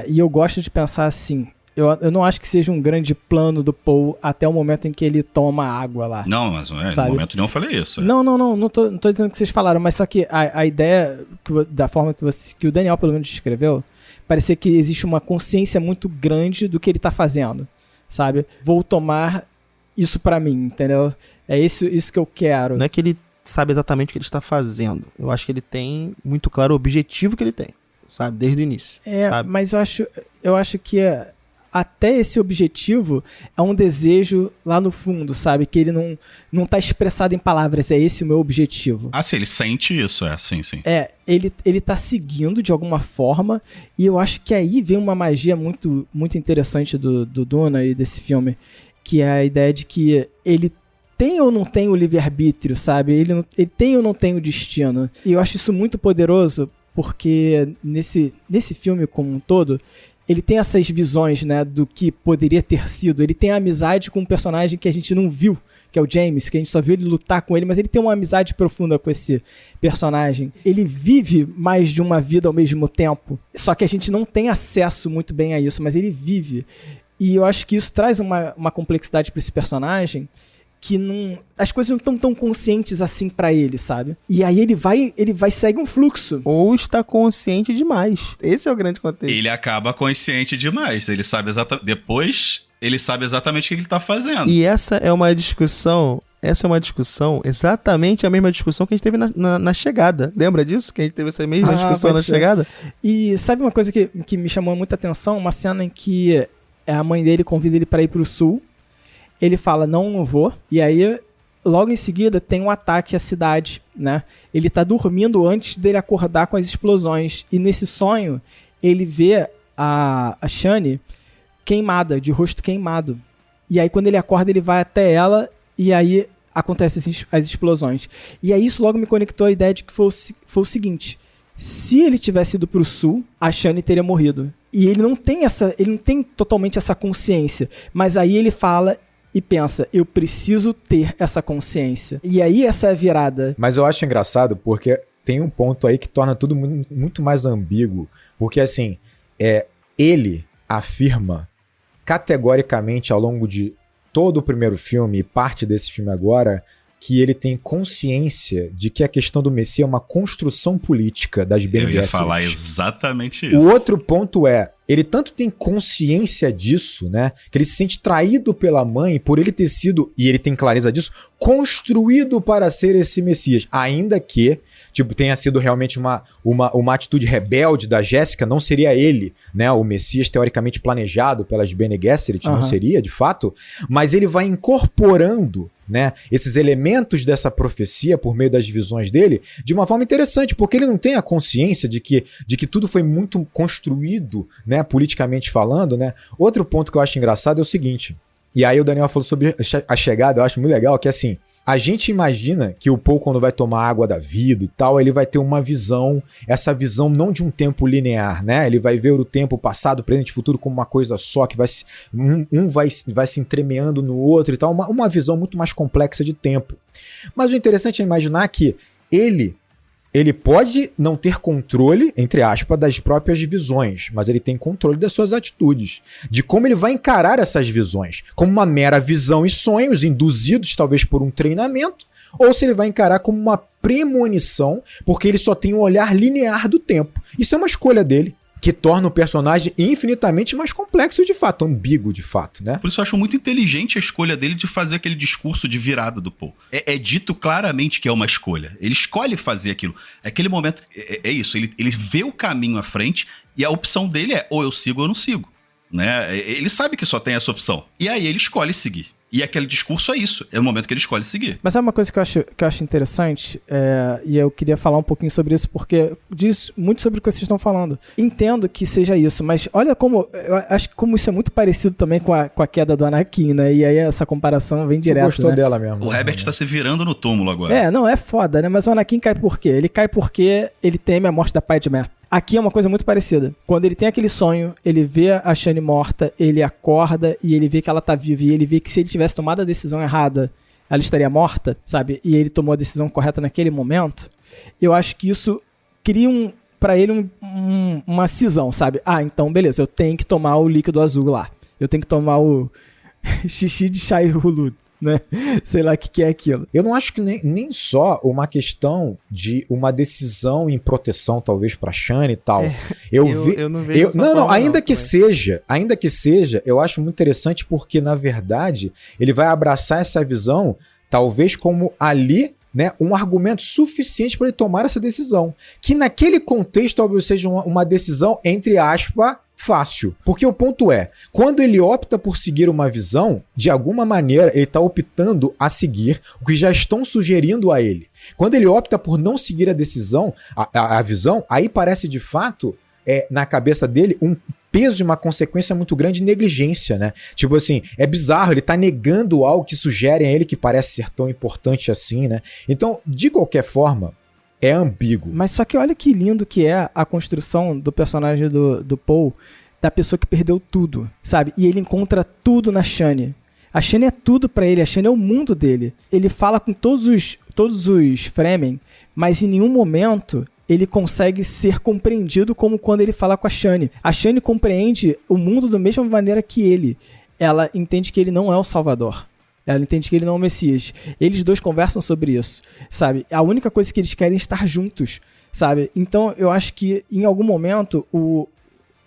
E eu gosto de pensar assim. Eu não acho que seja um grande plano do Poe até o momento em que ele toma água lá. Não, mas no momento nenhum eu falei isso. Não tô dizendo que vocês falaram, mas só que a ideia, da forma que o Daniel pelo menos descreveu, parecia que existe uma consciência muito grande do que ele tá fazendo, sabe? Vou tomar isso pra mim, entendeu? É isso que eu quero. Não é que ele sabe exatamente o que ele está fazendo. Eu acho que ele tem muito claro o objetivo que ele tem, sabe? Desde o início, sabe? Mas eu acho que até esse objetivo é um desejo lá no fundo, sabe? Que ele não tá expressado em palavras, é esse o meu objetivo. Ah, sim, ele sente isso, sim. Ele tá seguindo de alguma forma, e eu acho que aí vem uma magia muito, muito interessante do Duna e desse filme, que é a ideia de que ele tem ou não tem o livre-arbítrio, sabe? Ele tem ou não tem o destino. E eu acho isso muito poderoso, porque nesse filme como um todo, ele tem essas visões, né, do que poderia ter sido. Ele tem a amizade com um personagem que a gente não viu, que é o James, que a gente só viu ele lutar com ele, mas ele tem uma amizade profunda com esse personagem. Ele vive mais de uma vida ao mesmo tempo, só que a gente não tem acesso muito bem a isso, mas ele vive. E eu acho que isso traz uma complexidade para esse personagem, que as coisas não estão tão conscientes assim pra ele, sabe? E aí ele vai segue um fluxo. Ou está consciente demais. Esse é o grande contexto. Ele acaba consciente demais. Ele sabe exatamente. Depois, ele sabe exatamente o que ele tá fazendo. E essa é uma discussão, exatamente a mesma discussão que a gente teve na chegada. Lembra disso? Que a gente teve essa mesma discussão na chegada? E sabe uma coisa que me chamou muita atenção? Uma cena em que a mãe dele convida ele para ir pro sul. Ele fala, não vou. E aí, logo em seguida, tem um ataque à cidade, né? Ele tá dormindo antes dele acordar com as explosões. E nesse sonho, ele vê a Shani queimada, de rosto queimado. E aí, quando ele acorda, ele vai até ela e aí acontecem as explosões. E aí, isso logo me conectou à ideia de que foi o seguinte. Se ele tivesse ido pro sul, a Shani teria morrido. E ele não tem totalmente essa consciência. Mas aí ele fala e pensa, eu preciso ter essa consciência. E aí essa é a virada. Mas eu acho engraçado porque tem um ponto aí que torna tudo muito mais ambíguo. Porque assim, ele afirma categoricamente ao longo de todo o primeiro filme e parte desse filme agora, que ele tem consciência de que a questão do Messias é uma construção política das Bene Gesserit. Eu ia falar exatamente isso. O outro ponto ele tanto tem consciência disso, né, que ele se sente traído pela mãe por ele ter sido, e ele tem clareza disso, construído para ser esse Messias, ainda que tenha sido realmente uma atitude rebelde da Jéssica, não seria ele, né, o Messias teoricamente planejado pelas Bene Gesserit, não seria, de fato, mas ele vai incorporando, né, esses elementos dessa profecia por meio das visões dele, de uma forma interessante, porque ele não tem a consciência de que tudo foi muito construído, né, politicamente falando, né. Outro ponto que eu acho engraçado é o seguinte, e aí o Daniel falou sobre a chegada, eu acho muito legal, que é assim, a gente imagina que o Paul, quando vai tomar água da vida e tal, ele vai ter uma visão, essa visão não de um tempo linear, né? Ele vai ver o tempo passado, presente e futuro como uma coisa só, que vai se entremeando no outro e tal, uma visão muito mais complexa de tempo. Mas o interessante é imaginar que ele pode não ter controle, entre aspas, das próprias visões, mas ele tem controle das suas atitudes, de como ele vai encarar essas visões, como uma mera visão e sonhos induzidos talvez por um treinamento, ou se ele vai encarar como uma premonição, porque ele só tem um olhar linear do tempo. Isso é uma escolha dele, que torna o personagem infinitamente mais complexo de fato, ambíguo de fato, né? Por isso eu acho muito inteligente a escolha dele de fazer aquele discurso de virada do Paul. É dito claramente que é uma escolha. Ele escolhe fazer aquilo. Aquele momento, é isso, ele vê o caminho à frente e a opção dele é ou eu sigo ou eu não sigo, né? Ele sabe que só tem essa opção. E aí ele escolhe seguir. E aquele discurso é isso, é o momento que ele escolhe seguir. Mas é uma coisa que eu acho interessante, e eu queria falar um pouquinho sobre isso, porque diz muito sobre o que vocês estão falando. Entendo que seja isso, mas olha como, eu acho que como isso é muito parecido também com a queda do Anakin, né? E aí essa comparação vem direto, gostou né? dela mesmo. O Herbert tá se virando no túmulo agora. É foda, né? Mas o Anakin cai por quê? Ele cai porque ele teme a morte da Padmé. Aqui é uma coisa muito parecida. Quando ele tem aquele sonho, ele vê a Shani morta, ele acorda e ele vê que ela tá viva. E ele vê que se ele tivesse tomado a decisão errada, ela estaria morta, sabe? E ele tomou a decisão correta naquele momento. Eu acho que isso cria pra ele uma cisão, sabe? Ah, então beleza, eu tenho que tomar o líquido azul lá. Eu tenho que tomar o xixi de Shai Hulud, né? Sei lá o que é aquilo. Eu não acho que nem só uma questão de uma decisão em proteção, talvez, pra Shani e tal. Eu não vejo ainda que seja, eu acho muito interessante porque, na verdade, ele vai abraçar essa visão, talvez como ali, né, um argumento suficiente para ele tomar essa decisão. Que naquele contexto talvez seja uma decisão, entre aspas, fácil. Porque o ponto é, quando ele opta por seguir uma visão, de alguma maneira ele está optando a seguir o que já estão sugerindo a ele. Quando ele opta por não seguir a decisão, a visão, aí parece de fato, na cabeça dele, um peso e uma consequência muito grande de negligência, né? Tipo assim, é bizarro, ele tá negando algo que sugerem a ele que parece ser tão importante assim, né? Então, de qualquer forma, é ambíguo. Mas só que olha que lindo que é a construção do personagem do Paul, da pessoa que perdeu tudo, sabe? E ele encontra tudo na Shani. A Shani é tudo pra ele, a Shani é o mundo dele. Ele fala com todos os Fremen, mas em nenhum momento ele consegue ser compreendido como quando ele fala com a Shani. A Shani compreende o mundo da mesma maneira que ele. Ela entende que ele não é o Salvador. Ela entende que ele não é o Messias. Eles dois conversam sobre isso, sabe? A única coisa que eles querem é estar juntos, sabe? Então eu acho que em algum momento o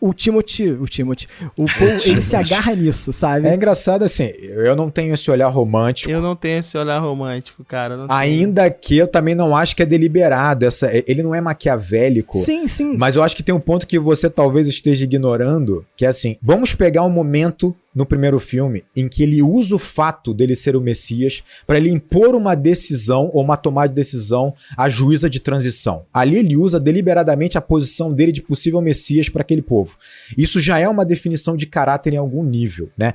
Paul, ele se agarra nisso, sabe? É engraçado assim, eu não tenho esse olhar romântico. Eu não tenho esse olhar romântico, cara. Não Ainda que eu também não acho que é deliberado. Ele não é maquiavélico. Sim, sim. Mas eu acho que tem um ponto que você talvez esteja ignorando, que é assim, vamos pegar um momento no primeiro filme em que ele usa o fato dele ser o Messias para ele impor uma decisão ou uma tomada de decisão à juíza de transição. Ali ele usa deliberadamente a posição dele de possível Messias para aquele povo. Isso já é uma definição de caráter em algum nível, né?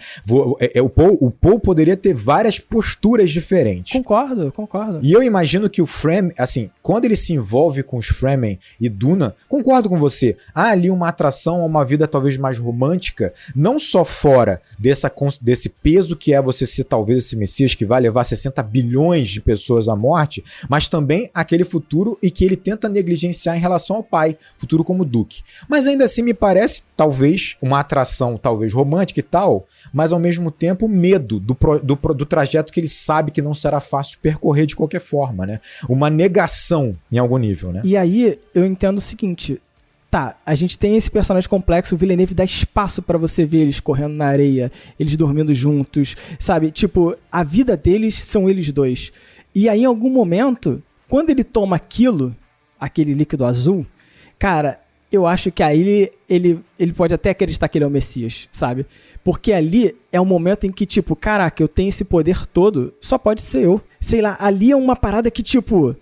O Paul poderia ter várias posturas diferentes. Concordo. E eu imagino que o Fremen, assim, quando ele se envolve com os Fremen e Duna, concordo com você, há ali uma atração a uma vida talvez mais romântica, não só fora desse peso que é você ser talvez esse Messias que vai levar 60 bilhões de pessoas à morte, mas também aquele futuro e que ele tenta negligenciar em relação ao pai, futuro como Duque. Mas ainda assim me parece talvez uma atração talvez romântica e tal, mas ao mesmo tempo medo do trajeto que ele sabe que não será fácil percorrer de qualquer forma, né? Uma negação em algum nível, né? E aí eu entendo o seguinte, tá, a gente tem esse personagem complexo, o Villeneuve dá espaço pra você ver eles correndo na areia, eles dormindo juntos, sabe? Tipo, a vida deles são eles dois. E aí, em algum momento, quando ele toma aquele líquido azul, cara, eu acho que aí ele pode até acreditar que ele é o Messias, sabe? Porque ali é um momento em que, tipo, caraca, eu tenho esse poder todo, só pode ser eu. Sei lá, ali é uma parada que, tipo...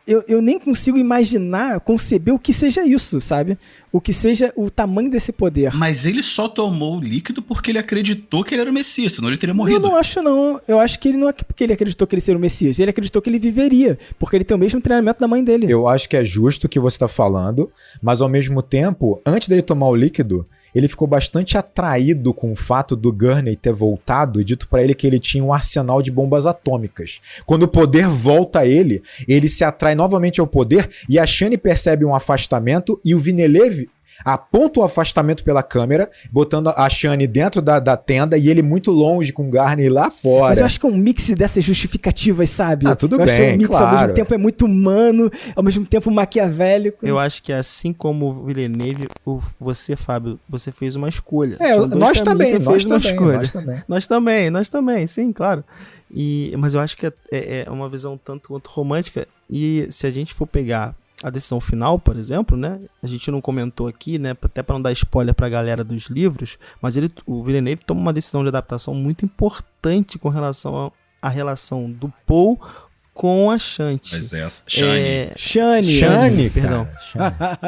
Eu nem consigo imaginar, conceber o que seja isso, sabe? O que seja o tamanho desse poder. Mas ele só tomou o líquido porque ele acreditou que ele era o Messias, senão ele teria morrido. Eu não acho, não. Eu acho que ele não é porque ele acreditou que ele seria o Messias. Ele acreditou que ele viveria, porque ele tem o mesmo treinamento da mãe dele. Eu acho que é justo o que você tá falando, mas ao mesmo tempo, antes dele tomar o líquido, ele ficou bastante atraído com o fato do Gurney ter voltado e dito pra ele que ele tinha um arsenal de bombas atômicas. Quando o poder volta a ele, ele se atrai novamente ao poder e a Shani percebe um afastamento e o Villeneuve aponta o afastamento pela câmera, botando a Shani dentro da tenda e ele muito longe com o Gurney lá fora. Mas eu acho que é um mix dessas justificativas, sabe? Tudo eu bem, acho que é um mix, claro. ao mesmo tempo é muito humano, ao mesmo tempo maquiavélico. Eu acho que assim como o Villeneuve, você, Fábio, você fez uma escolha. Nós também, Nós também, sim, claro. Mas eu acho que é uma visão tanto quanto romântica, e se a gente for pegar a decisão final, por exemplo, né? A gente não comentou aqui, né? Até para não dar spoiler pra galera dos livros, mas o Villeneuve toma uma decisão de adaptação muito importante com relação à relação do Paul com a Shanti. Mas é Shani. Shani, perdão.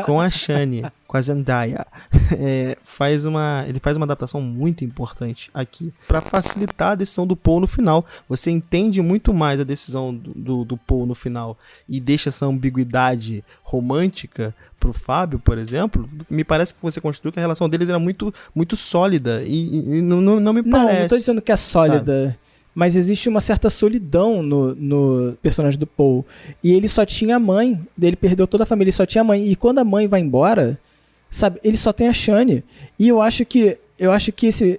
Com a Shani, com a Zendaya. Ele faz uma adaptação muito importante aqui para facilitar a decisão do Paul no final. Você entende muito mais a decisão do Paul no final e deixa essa ambiguidade romântica pro Fábio, por exemplo. Me parece que você construiu que a relação deles era muito, muito sólida e não me parece. Não tô dizendo que é sólida. Sabe? Mas existe uma certa solidão no personagem do Paul. E ele só tinha a mãe. Ele perdeu toda a família, ele só tinha a mãe. E quando a mãe vai embora, sabe, ele só tem a Shani. E eu acho que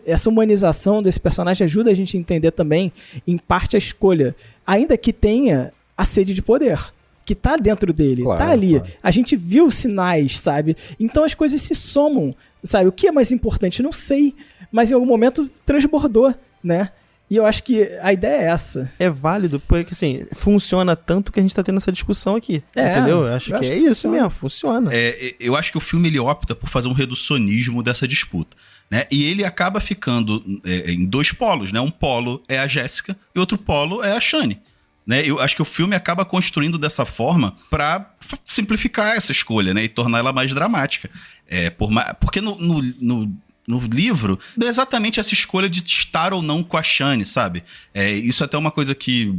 essa humanização desse personagem ajuda a gente a entender também, em parte, a escolha. Ainda que tenha a sede de poder, que tá dentro dele, claro, tá ali. Claro. A gente viu sinais, sabe? Então as coisas se somam, sabe? O que é mais importante? Não sei. Mas em algum momento transbordou, né? E eu acho que a ideia é essa. É válido, porque assim, funciona tanto que a gente tá tendo essa discussão aqui. Entendeu? Eu acho que é isso mesmo, funciona. Eu acho que o filme ele opta por fazer um reducionismo dessa disputa. Né? E ele acaba ficando em dois polos, né? Um polo é a Jéssica e outro polo é a Shani. Né? Eu acho que o filme acaba construindo dessa forma para simplificar essa escolha, né? E tornar ela mais dramática. Porque no livro, é exatamente essa escolha de estar ou não com a Shani, sabe? Isso é até uma coisa que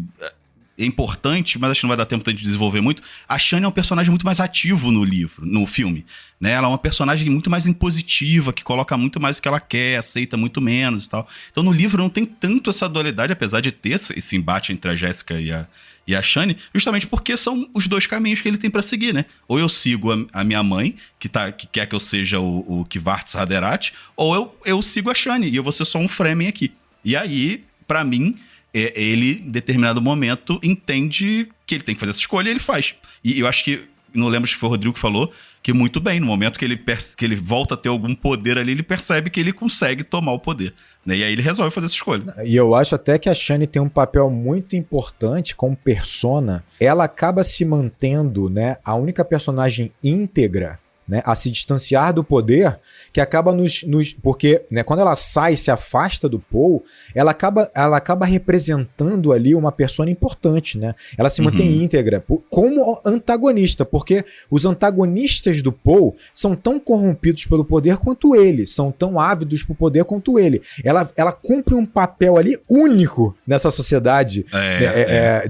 é importante, mas acho que não vai dar tempo de desenvolver muito. A Shani é um personagem muito mais ativo no filme. Né? Ela é uma personagem muito mais impositiva, que coloca muito mais o que ela quer, aceita muito menos e tal. Então no livro não tem tanto essa dualidade, apesar de ter esse embate entre a Jéssica e a Shani, justamente porque são os dois caminhos que ele tem pra seguir, né? Ou eu sigo a minha mãe, que quer que eu seja o Kvartz Haderach, ou eu sigo a Shani, e eu vou ser só um Fremen aqui. E aí, pra mim, ele, em determinado momento, entende que ele tem que fazer essa escolha e ele faz. E eu acho que, não lembro se foi o Rodrigo que falou, que muito bem, no momento que ele volta a ter algum poder ali, ele percebe que ele consegue tomar o poder. Né? E aí ele resolve fazer essa escolha. E eu acho até que a Shani tem um papel muito importante como persona. Ela acaba se mantendo, né, a única personagem íntegra, né, a se distanciar do poder, que acaba porque, né, quando ela sai e se afasta do Paul, ela acaba representando ali uma persona importante, né? Ela se mantém íntegra como antagonista, porque os antagonistas do Paul são tão corrompidos pelo poder quanto ele, são tão ávidos por poder quanto ele. Ela cumpre um papel ali único nessa sociedade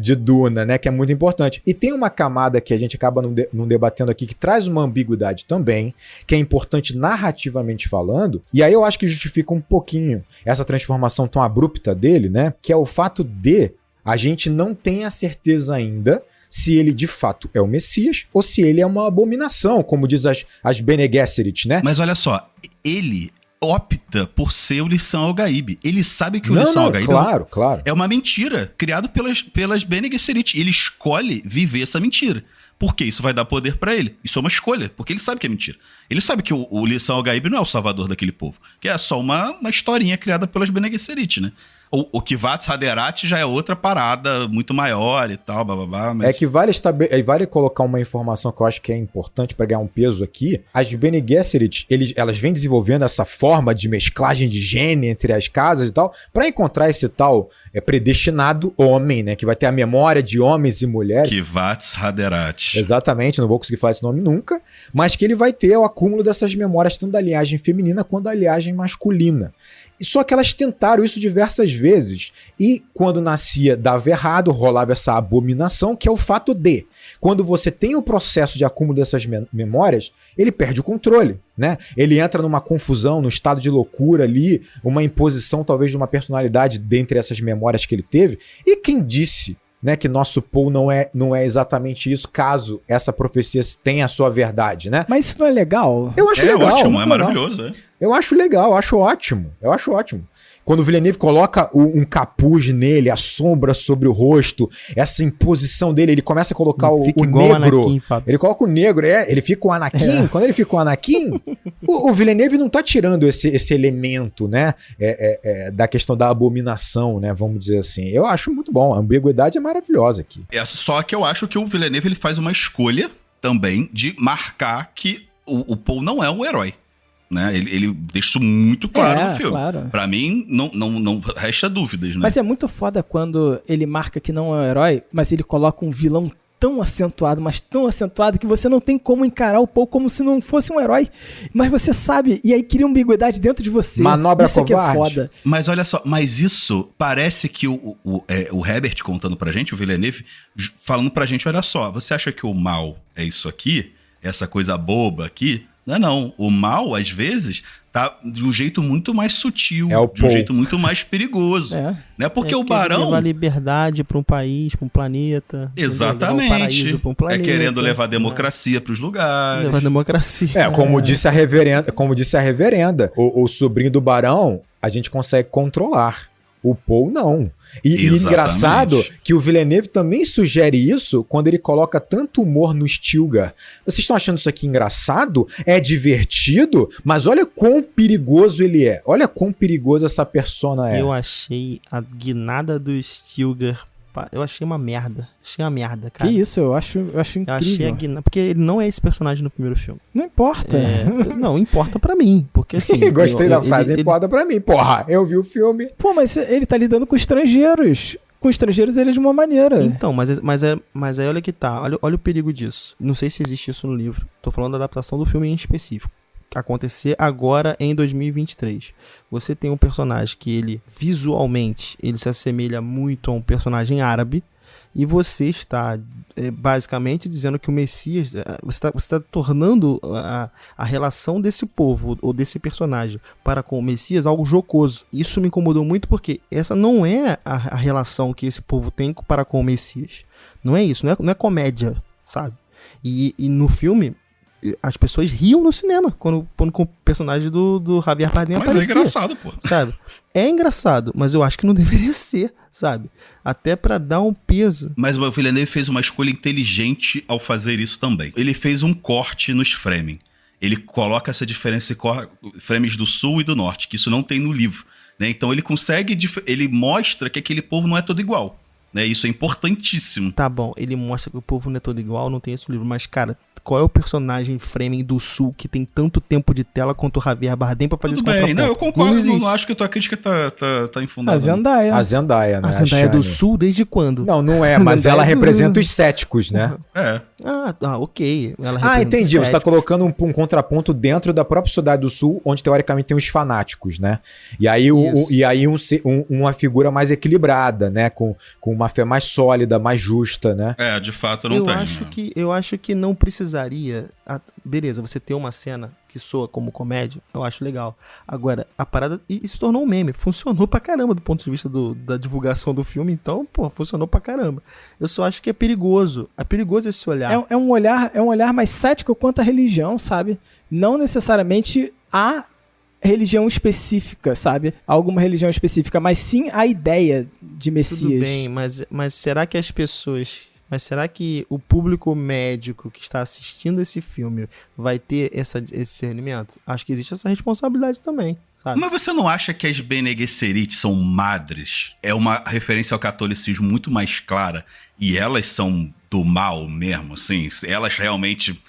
de Duna, né, que é muito importante. E tem uma camada que a gente acaba não debatendo aqui, que traz uma ambiguidade também, que é importante narrativamente falando, e aí eu acho que justifica um pouquinho essa transformação tão abrupta dele, né? Que é o fato de a gente não ter a certeza ainda se ele de fato é o Messias ou se ele é uma abominação, como diz as Bene Gesserit, né? Mas olha só, ele opta por ser o Lisan al-Gaib. Ele sabe que o Lisan al-Gaib claro. é uma mentira criada pelas Bene Gesserit. Ele escolhe viver essa mentira. Por quê? Isso vai dar poder pra ele. Isso é uma escolha, porque ele sabe que é mentira. Ele sabe que o Lisan al-Gaib não é o salvador daquele povo, que é só uma historinha criada pelas Bene Gesserit, né? O Kvatz Haderach já é outra parada muito maior e tal, bababá. Mas... É que vale colocar uma informação que eu acho que é importante para ganhar um peso aqui. As Bene Gesserit, elas vêm desenvolvendo essa forma de mesclagem de gene entre as casas e tal, para encontrar esse tal predestinado homem, né? Que vai ter a memória de homens e mulheres. Kvatz Haderach. Exatamente, não vou conseguir falar esse nome nunca, mas que ele vai ter o acúmulo dessas memórias tanto da linhagem feminina quanto da linhagem masculina. Só que elas tentaram isso diversas vezes. E quando nascia, dava errado, rolava essa abominação, que é o fato de, quando você tem o processo de acúmulo dessas memórias, ele perde o controle, né? Ele entra numa confusão, num estado de loucura ali, uma imposição talvez de uma personalidade dentre essas memórias que ele teve. E quem disse, né, que nosso Paul não é exatamente isso, caso essa profecia tenha a sua verdade, né? Mas isso não é legal? Eu acho legal. Ótimo, é maravilhoso, Eu acho legal, eu acho ótimo. Quando o Villeneuve coloca um capuz nele, a sombra sobre o rosto, essa imposição dele, ele começa a colocar o negro. Anakin, ele coloca o negro, ele fica o Anakin. Quando ele fica o Anakin, o Villeneuve não tá tirando esse elemento, né? Da questão da abominação, né? Vamos dizer assim. Eu acho muito bom, a ambiguidade é maravilhosa aqui. Só que eu acho que o Villeneuve ele faz uma escolha também de marcar que o Paul não é um herói. Né? Ele deixa isso muito claro no filme. Claro. Pra mim, não resta dúvidas, né? Mas é muito foda quando ele marca que não é um herói, mas ele coloca um vilão tão acentuado, mas tão acentuado, que você não tem como encarar o Paul como se não fosse um herói. Mas você sabe, e aí cria uma ambiguidade dentro de você. Manobra isso covarde. É foda. Mas olha só, mas isso parece que o Herbert contando pra gente, o Villeneuve, falando pra gente, olha só, você acha que o mal é isso aqui? Essa coisa boba aqui? Não. O mal, às vezes, tá de um jeito muito mais sutil, de um jeito muito mais perigoso. Né? Porque o Barão... levar liberdade para um país, para um planeta. Exatamente. Levar o paraíso para um planeta. Querendo levar a democracia para os lugares. Levar a democracia. Como disse a reverenda, o sobrinho do Barão, a gente consegue controlar. O Paul não. E Exatamente. engraçado que o Villeneuve também sugere isso quando ele coloca tanto humor no Stilgar. Vocês estão achando isso aqui engraçado? É divertido? Mas olha quão perigoso ele é. Olha quão perigoso essa persona é. Eu achei a guinada do Stilgar, eu achei uma merda. Achei uma merda, cara. Que isso, eu acho Eu achei a incrível. guinada, porque ele não é esse personagem no primeiro filme. Não importa. Não, importa pra mim, porque assim... Gostei da frase, ele- importa pra mim. Porra, eu vi o filme. Pô, mas ele tá lidando com estrangeiros. Com estrangeiros ele é de uma maneira. Então, mas aí olha que tá, olha o perigo disso. Não sei se existe isso no livro. Tô falando da adaptação do filme em específico. Acontecer agora em 2023. Você tem um personagem que ele, visualmente, ele se assemelha muito a um personagem árabe, e você está basicamente dizendo que o Messias, você está tornando a relação desse povo ou desse personagem para com o Messias algo jocoso. Isso me incomodou muito porque essa não é a relação que esse povo tem para com o Messias. Não é isso, não é comédia, sabe? E no filme, as pessoas riam no cinema quando o personagem do Javier Bardem Mas aparecia. é engraçado, pô. Sabe? É engraçado, mas eu acho que não deveria ser, sabe? Até pra dar um peso. Mas o Villeneuve fez uma escolha inteligente ao fazer isso também. Ele fez um corte nos framing. Ele coloca essa diferença em frames do sul e do norte, que isso não tem no livro, né? Então ele consegue, ele mostra que aquele povo não é todo igual, né? Isso é importantíssimo. Tá bom, ele mostra que o povo não é todo igual, não tem esse livro, mas cara, qual é o personagem framing do sul que tem tanto tempo de tela quanto o Javier Bardem pra fazer Tudo esse bem, contraponto? não, eu concordo, existe. não acho que a tua crítica tá infundada. A Zendaya. A Zendaya, né? A Zendaya é do Shani. sul desde quando? Não é, mas Zendaya ela é do- representa os céticos, né? É. Ok. Ela Ah, representa entendi. o Você tá cético. colocando um contraponto dentro da própria Sociedade do Sul, onde teoricamente tem os fanáticos, né? E aí, Isso. uma figura mais equilibrada, né? Com uma fé mais sólida, mais justa, né? É, de fato não tem. né? Eu acho que não precisaria. Beleza, você ter uma cena que soa como comédia, eu acho legal. Agora, a parada. E se tornou um meme. Funcionou pra caramba do ponto de vista da divulgação do filme, então, pô, funcionou pra caramba. Eu só acho que é perigoso. É perigoso esse olhar. É um olhar mais cético quanto à religião, sabe? Não necessariamente a religião específica, sabe? Alguma religião específica, mas sim a ideia de Messias. Tudo bem, mas será que as pessoas... Mas será que o público médico que está assistindo esse filme vai ter esse discernimento? Acho que existe essa responsabilidade também, sabe? Mas você não acha que as Bene Gesserit são madres? É uma referência ao catolicismo muito mais clara e elas são do mal mesmo, assim? Elas realmente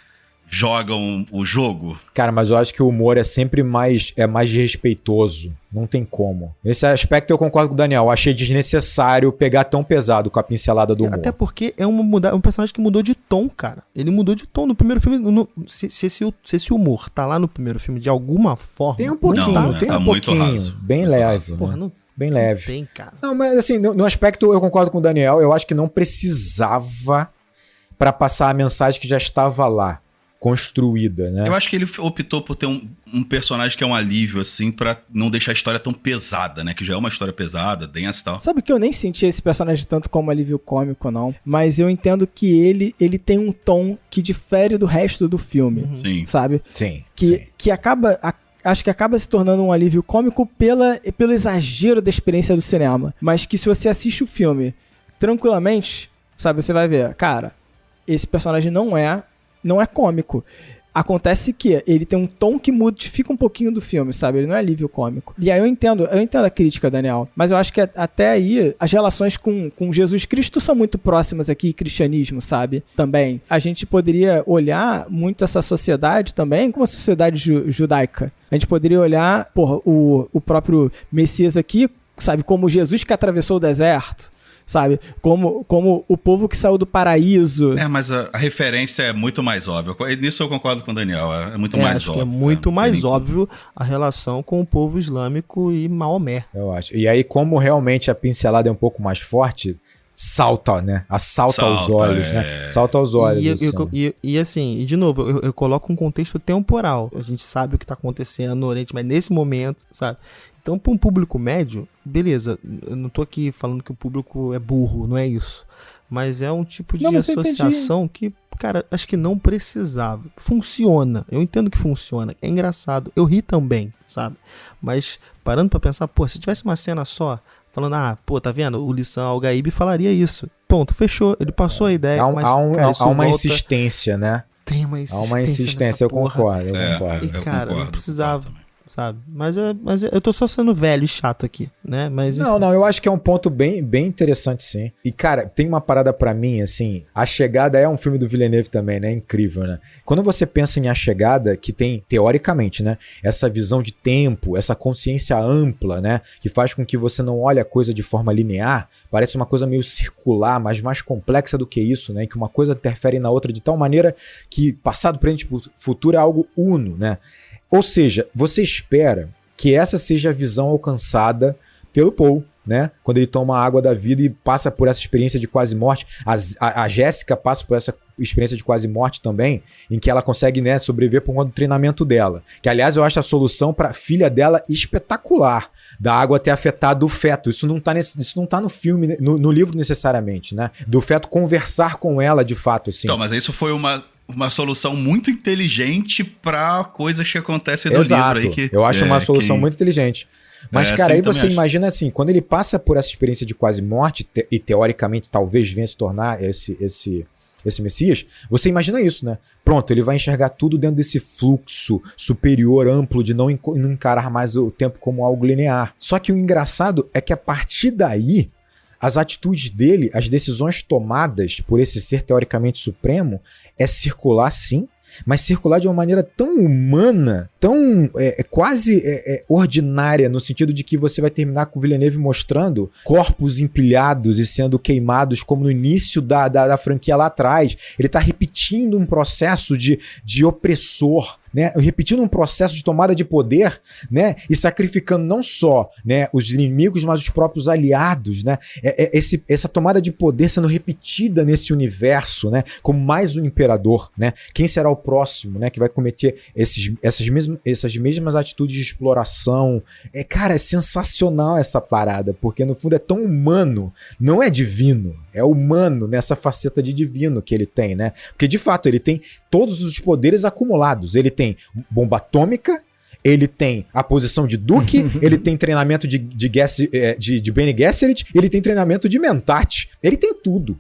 jogam o jogo? Cara, mas eu acho que o humor é sempre mais desrespeitoso. Não tem como. Nesse aspecto eu concordo com o Daniel. Eu achei desnecessário pegar tão pesado com a pincelada do humor. Até porque é um personagem que mudou de tom, cara. Ele mudou de tom. No primeiro filme, se esse humor tá lá no primeiro filme de alguma forma... Tem um pouquinho, Não, né? tem Tá um muito pouquinho. raso. Bem Muito leve. raso. Porra, Né? não Bem leve. tem, cara. Não, mas assim, no aspecto eu concordo com o Daniel. Eu acho que não precisava pra passar a mensagem que já estava lá, construída, né? Eu acho que ele optou por ter um personagem que é um alívio, assim, pra não deixar a história tão pesada, né? Que já é uma história pesada, densa e tal. Sabe que eu nem senti esse personagem tanto como alívio cômico, não. Mas eu entendo que ele tem um tom que difere do resto do filme, Sim. sabe? Sim. Que acaba... Acho que acaba se tornando um alívio cômico pelo exagero da experiência do cinema. Mas que se você assiste o filme tranquilamente, sabe, você vai ver, cara, esse personagem não é cômico. Acontece que ele tem um tom que modifica um pouquinho do filme, sabe? Ele não é alívio cômico. E aí eu entendo a crítica, Daniel. Mas eu acho que até aí as relações com Jesus Cristo são muito próximas aqui, cristianismo, sabe? Também. A gente poderia olhar muito essa sociedade também como uma sociedade judaica. A gente poderia olhar, porra, o próprio Messias aqui, sabe? Como Jesus que atravessou o deserto. Sabe? Como o povo que saiu do paraíso. É, mas a referência é muito mais óbvia. Nisso eu concordo com o Daniel. É muito mais acho óbvio. que é muito mais Tem- óbvio a relação com o povo islâmico e Maomé. Eu acho. E aí, como realmente a pincelada é um pouco mais forte, salta, né? Salta aos olhos, né? Salta aos olhos. E assim, de novo, eu coloco um contexto temporal. A gente sabe o que tá acontecendo no Oriente, mas nesse momento, sabe? Então, para um público médio, beleza, eu não tô aqui falando que o público é burro, não é isso. Mas é um tipo de Não, mas eu associação que, cara, acho que não precisava. Funciona, eu entendo que funciona, é engraçado, eu ri também, sabe? Mas parando pra pensar, pô, se tivesse uma cena só, falando, pô, tá vendo? O Lisan Al-Gaib falaria isso. Ponto, fechou. Ele passou a ideia, mas, cara, há uma insistência, né? Tem uma insistência. Há uma insistência, eu concordo. E, cara, concordo, não precisava, sabe? Mas eu tô só sendo velho e chato aqui, né? Mas, enfim. Não, eu acho que é um ponto bem interessante, sim. E, cara, tem uma parada pra mim, assim, A Chegada é um filme do Villeneuve também, né? Incrível, né? Quando você pensa em A Chegada, que tem, teoricamente, né? Essa visão de tempo, essa consciência ampla, né? Que faz com que você não olhe a coisa de forma linear, parece uma coisa meio circular, mas mais complexa do que isso, né? Que uma coisa interfere na outra de tal maneira que passado, presente e futuro é algo uno, né? Ou seja, você espera que essa seja a visão alcançada pelo Paul, né? Quando ele toma a água da vida e passa por essa experiência de quase morte. A Jéssica passa por essa experiência de quase morte também, em que ela consegue, né, sobreviver por conta do treinamento dela. Que, aliás, eu acho a solução para a filha dela espetacular, da água ter afetado o feto. Isso não tá no filme, no livro necessariamente, né? Do feto conversar com ela, de fato, assim. Então, mas isso foi uma solução muito inteligente pra coisas que acontecem no Exato. livro. Aí que, eu acho uma solução muito inteligente. Mas, cara, aí você imagina assim, quando ele passa por essa experiência de quase morte, e teoricamente talvez venha se tornar esse Messias, você imagina isso, né? Pronto, ele vai enxergar tudo dentro desse fluxo superior, amplo, de não encarar mais o tempo como algo linear. Só que o engraçado é que a partir daí, as atitudes dele, as decisões tomadas por esse ser teoricamente supremo, é circular sim, mas circular de uma maneira tão humana, tão quase ordinária, no sentido de que você vai terminar com o Villeneuve mostrando corpos empilhados e sendo queimados como no início da franquia lá atrás. Ele tá repetindo um processo de opressor, né? Repetindo um processo de tomada de poder, né? E sacrificando não só, né, os inimigos, mas os próprios aliados, né? Essa tomada de poder sendo repetida nesse universo, né? Como mais um imperador, né? Quem será o próximo, né? Que vai cometer essas mesmas atitudes de exploração. Cara, é sensacional essa parada, porque no fundo é tão humano, não é divino, é humano nessa faceta de divino que ele tem, né? Porque de fato ele tem todos os poderes acumulados. Ele tem bomba atômica, ele tem a posição de Duke, ele tem treinamento de Bene Gesserit, ele tem treinamento de Mentat. Ele tem tudo.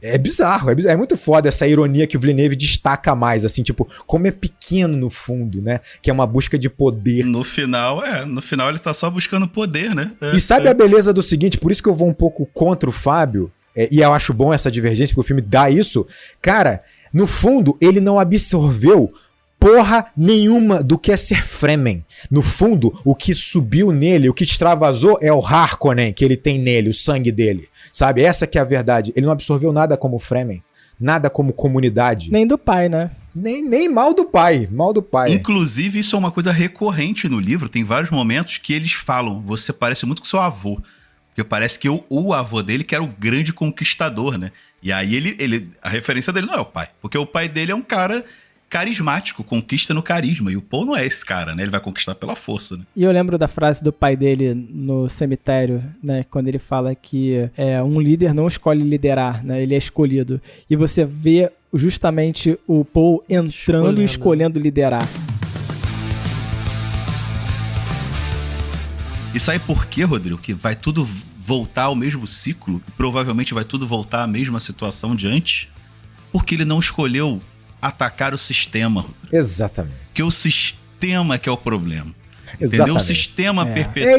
É bizarro, é muito foda essa ironia que o Villeneuve destaca mais, assim, tipo, como é pequeno no fundo, né? Que é uma busca de poder. No final ele tá só buscando poder, né? E sabe a beleza do seguinte, por isso que eu vou um pouco contra o Fábio, e eu acho bom essa divergência, porque o filme dá isso. Cara, no fundo, ele não absorveu porra nenhuma do que é ser Fremen. No fundo, o que subiu nele, o que extravasou é o Harkonnen que ele tem nele, o sangue dele. Sabe? Essa que é a verdade. Ele não absorveu nada como Fremen. Nada como comunidade. Nem do pai, né? Nem mal do pai. Mal do pai. Inclusive, isso é uma coisa recorrente no livro. Tem vários momentos que eles falam, você parece muito com seu avô. Porque parece que o avô dele que era o grande conquistador, né? E aí a referência dele não é o pai. Porque o pai dele é um cara carismático, conquista no carisma. E o Paul não é esse cara, né? Ele vai conquistar pela força, né? E eu lembro da frase do pai dele no cemitério, né? Quando ele fala que um líder não escolhe liderar, né? Ele é escolhido. E você vê justamente o Paul entrando e escolhendo liderar. E sabe por quê, Rodrigo? Que vai tudo voltar ao mesmo ciclo? Provavelmente vai tudo voltar à mesma situação de antes? Porque ele não escolheu atacar o sistema, Rodrigo. Exatamente. Porque o sistema que é o problema. Exatamente. Entendeu? O sistema perpetua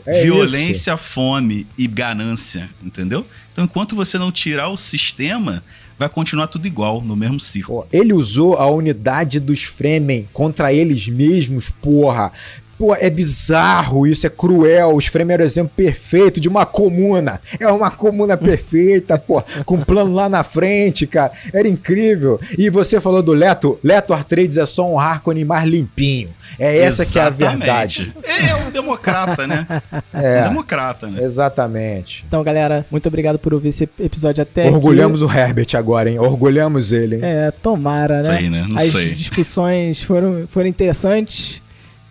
é violência, isso. Fome e ganância, entendeu? Então, enquanto você não tirar o sistema, vai continuar tudo igual, no mesmo ciclo. Ele usou a unidade dos Fremen contra eles mesmos, porra. Pô, é bizarro isso, é cruel. Os Fremen eram o exemplo perfeito de uma comuna. É uma comuna perfeita, pô, com um plano lá na frente, cara. Era incrível. E você falou do Leto. Leto Atreides é só um Harkonnen mais limpinho. É essa Exatamente. Que é a verdade. É um democrata, né? É um democrata, né? Exatamente. Então, galera, muito obrigado por ouvir esse episódio até Orgulhamos aqui. O Herbert agora, hein? Orgulhamos ele, hein? Tomara, né? Sei, né? Não As sei. discussões foram interessantes.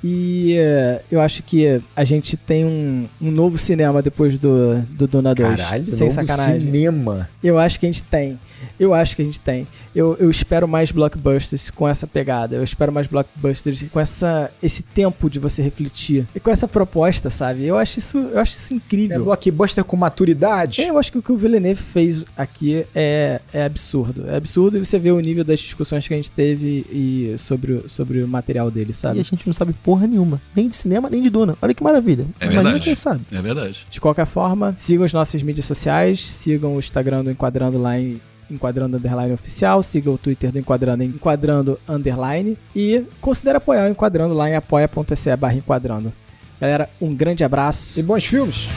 E eu acho que a gente tem um novo cinema depois do Duna 2. Caralho, sem novo sacanagem. cinema. Eu acho que a gente tem. Eu espero mais blockbusters com essa pegada. Eu espero mais blockbusters com esse tempo de você refletir. E com essa proposta, sabe? Eu acho isso incrível. É blockbuster com maturidade. Eu acho que o que o Villeneuve fez aqui é absurdo. É absurdo, e você vê o nível das discussões que a gente teve e sobre o material dele, sabe? E a gente não sabe porra nenhuma. Nem de cinema, nem de Duna. Olha que maravilha. É Imagina verdade. quem sabe. É verdade. De qualquer forma, sigam as nossas mídias sociais, sigam o Instagram do Enquadrando lá em Enquadrando Underline Oficial, siga o Twitter do Enquadrando em Enquadrando Underline e considere apoiar o Enquadrando lá em apoia.se/enquadrando. Galera, um grande abraço. E bons filmes.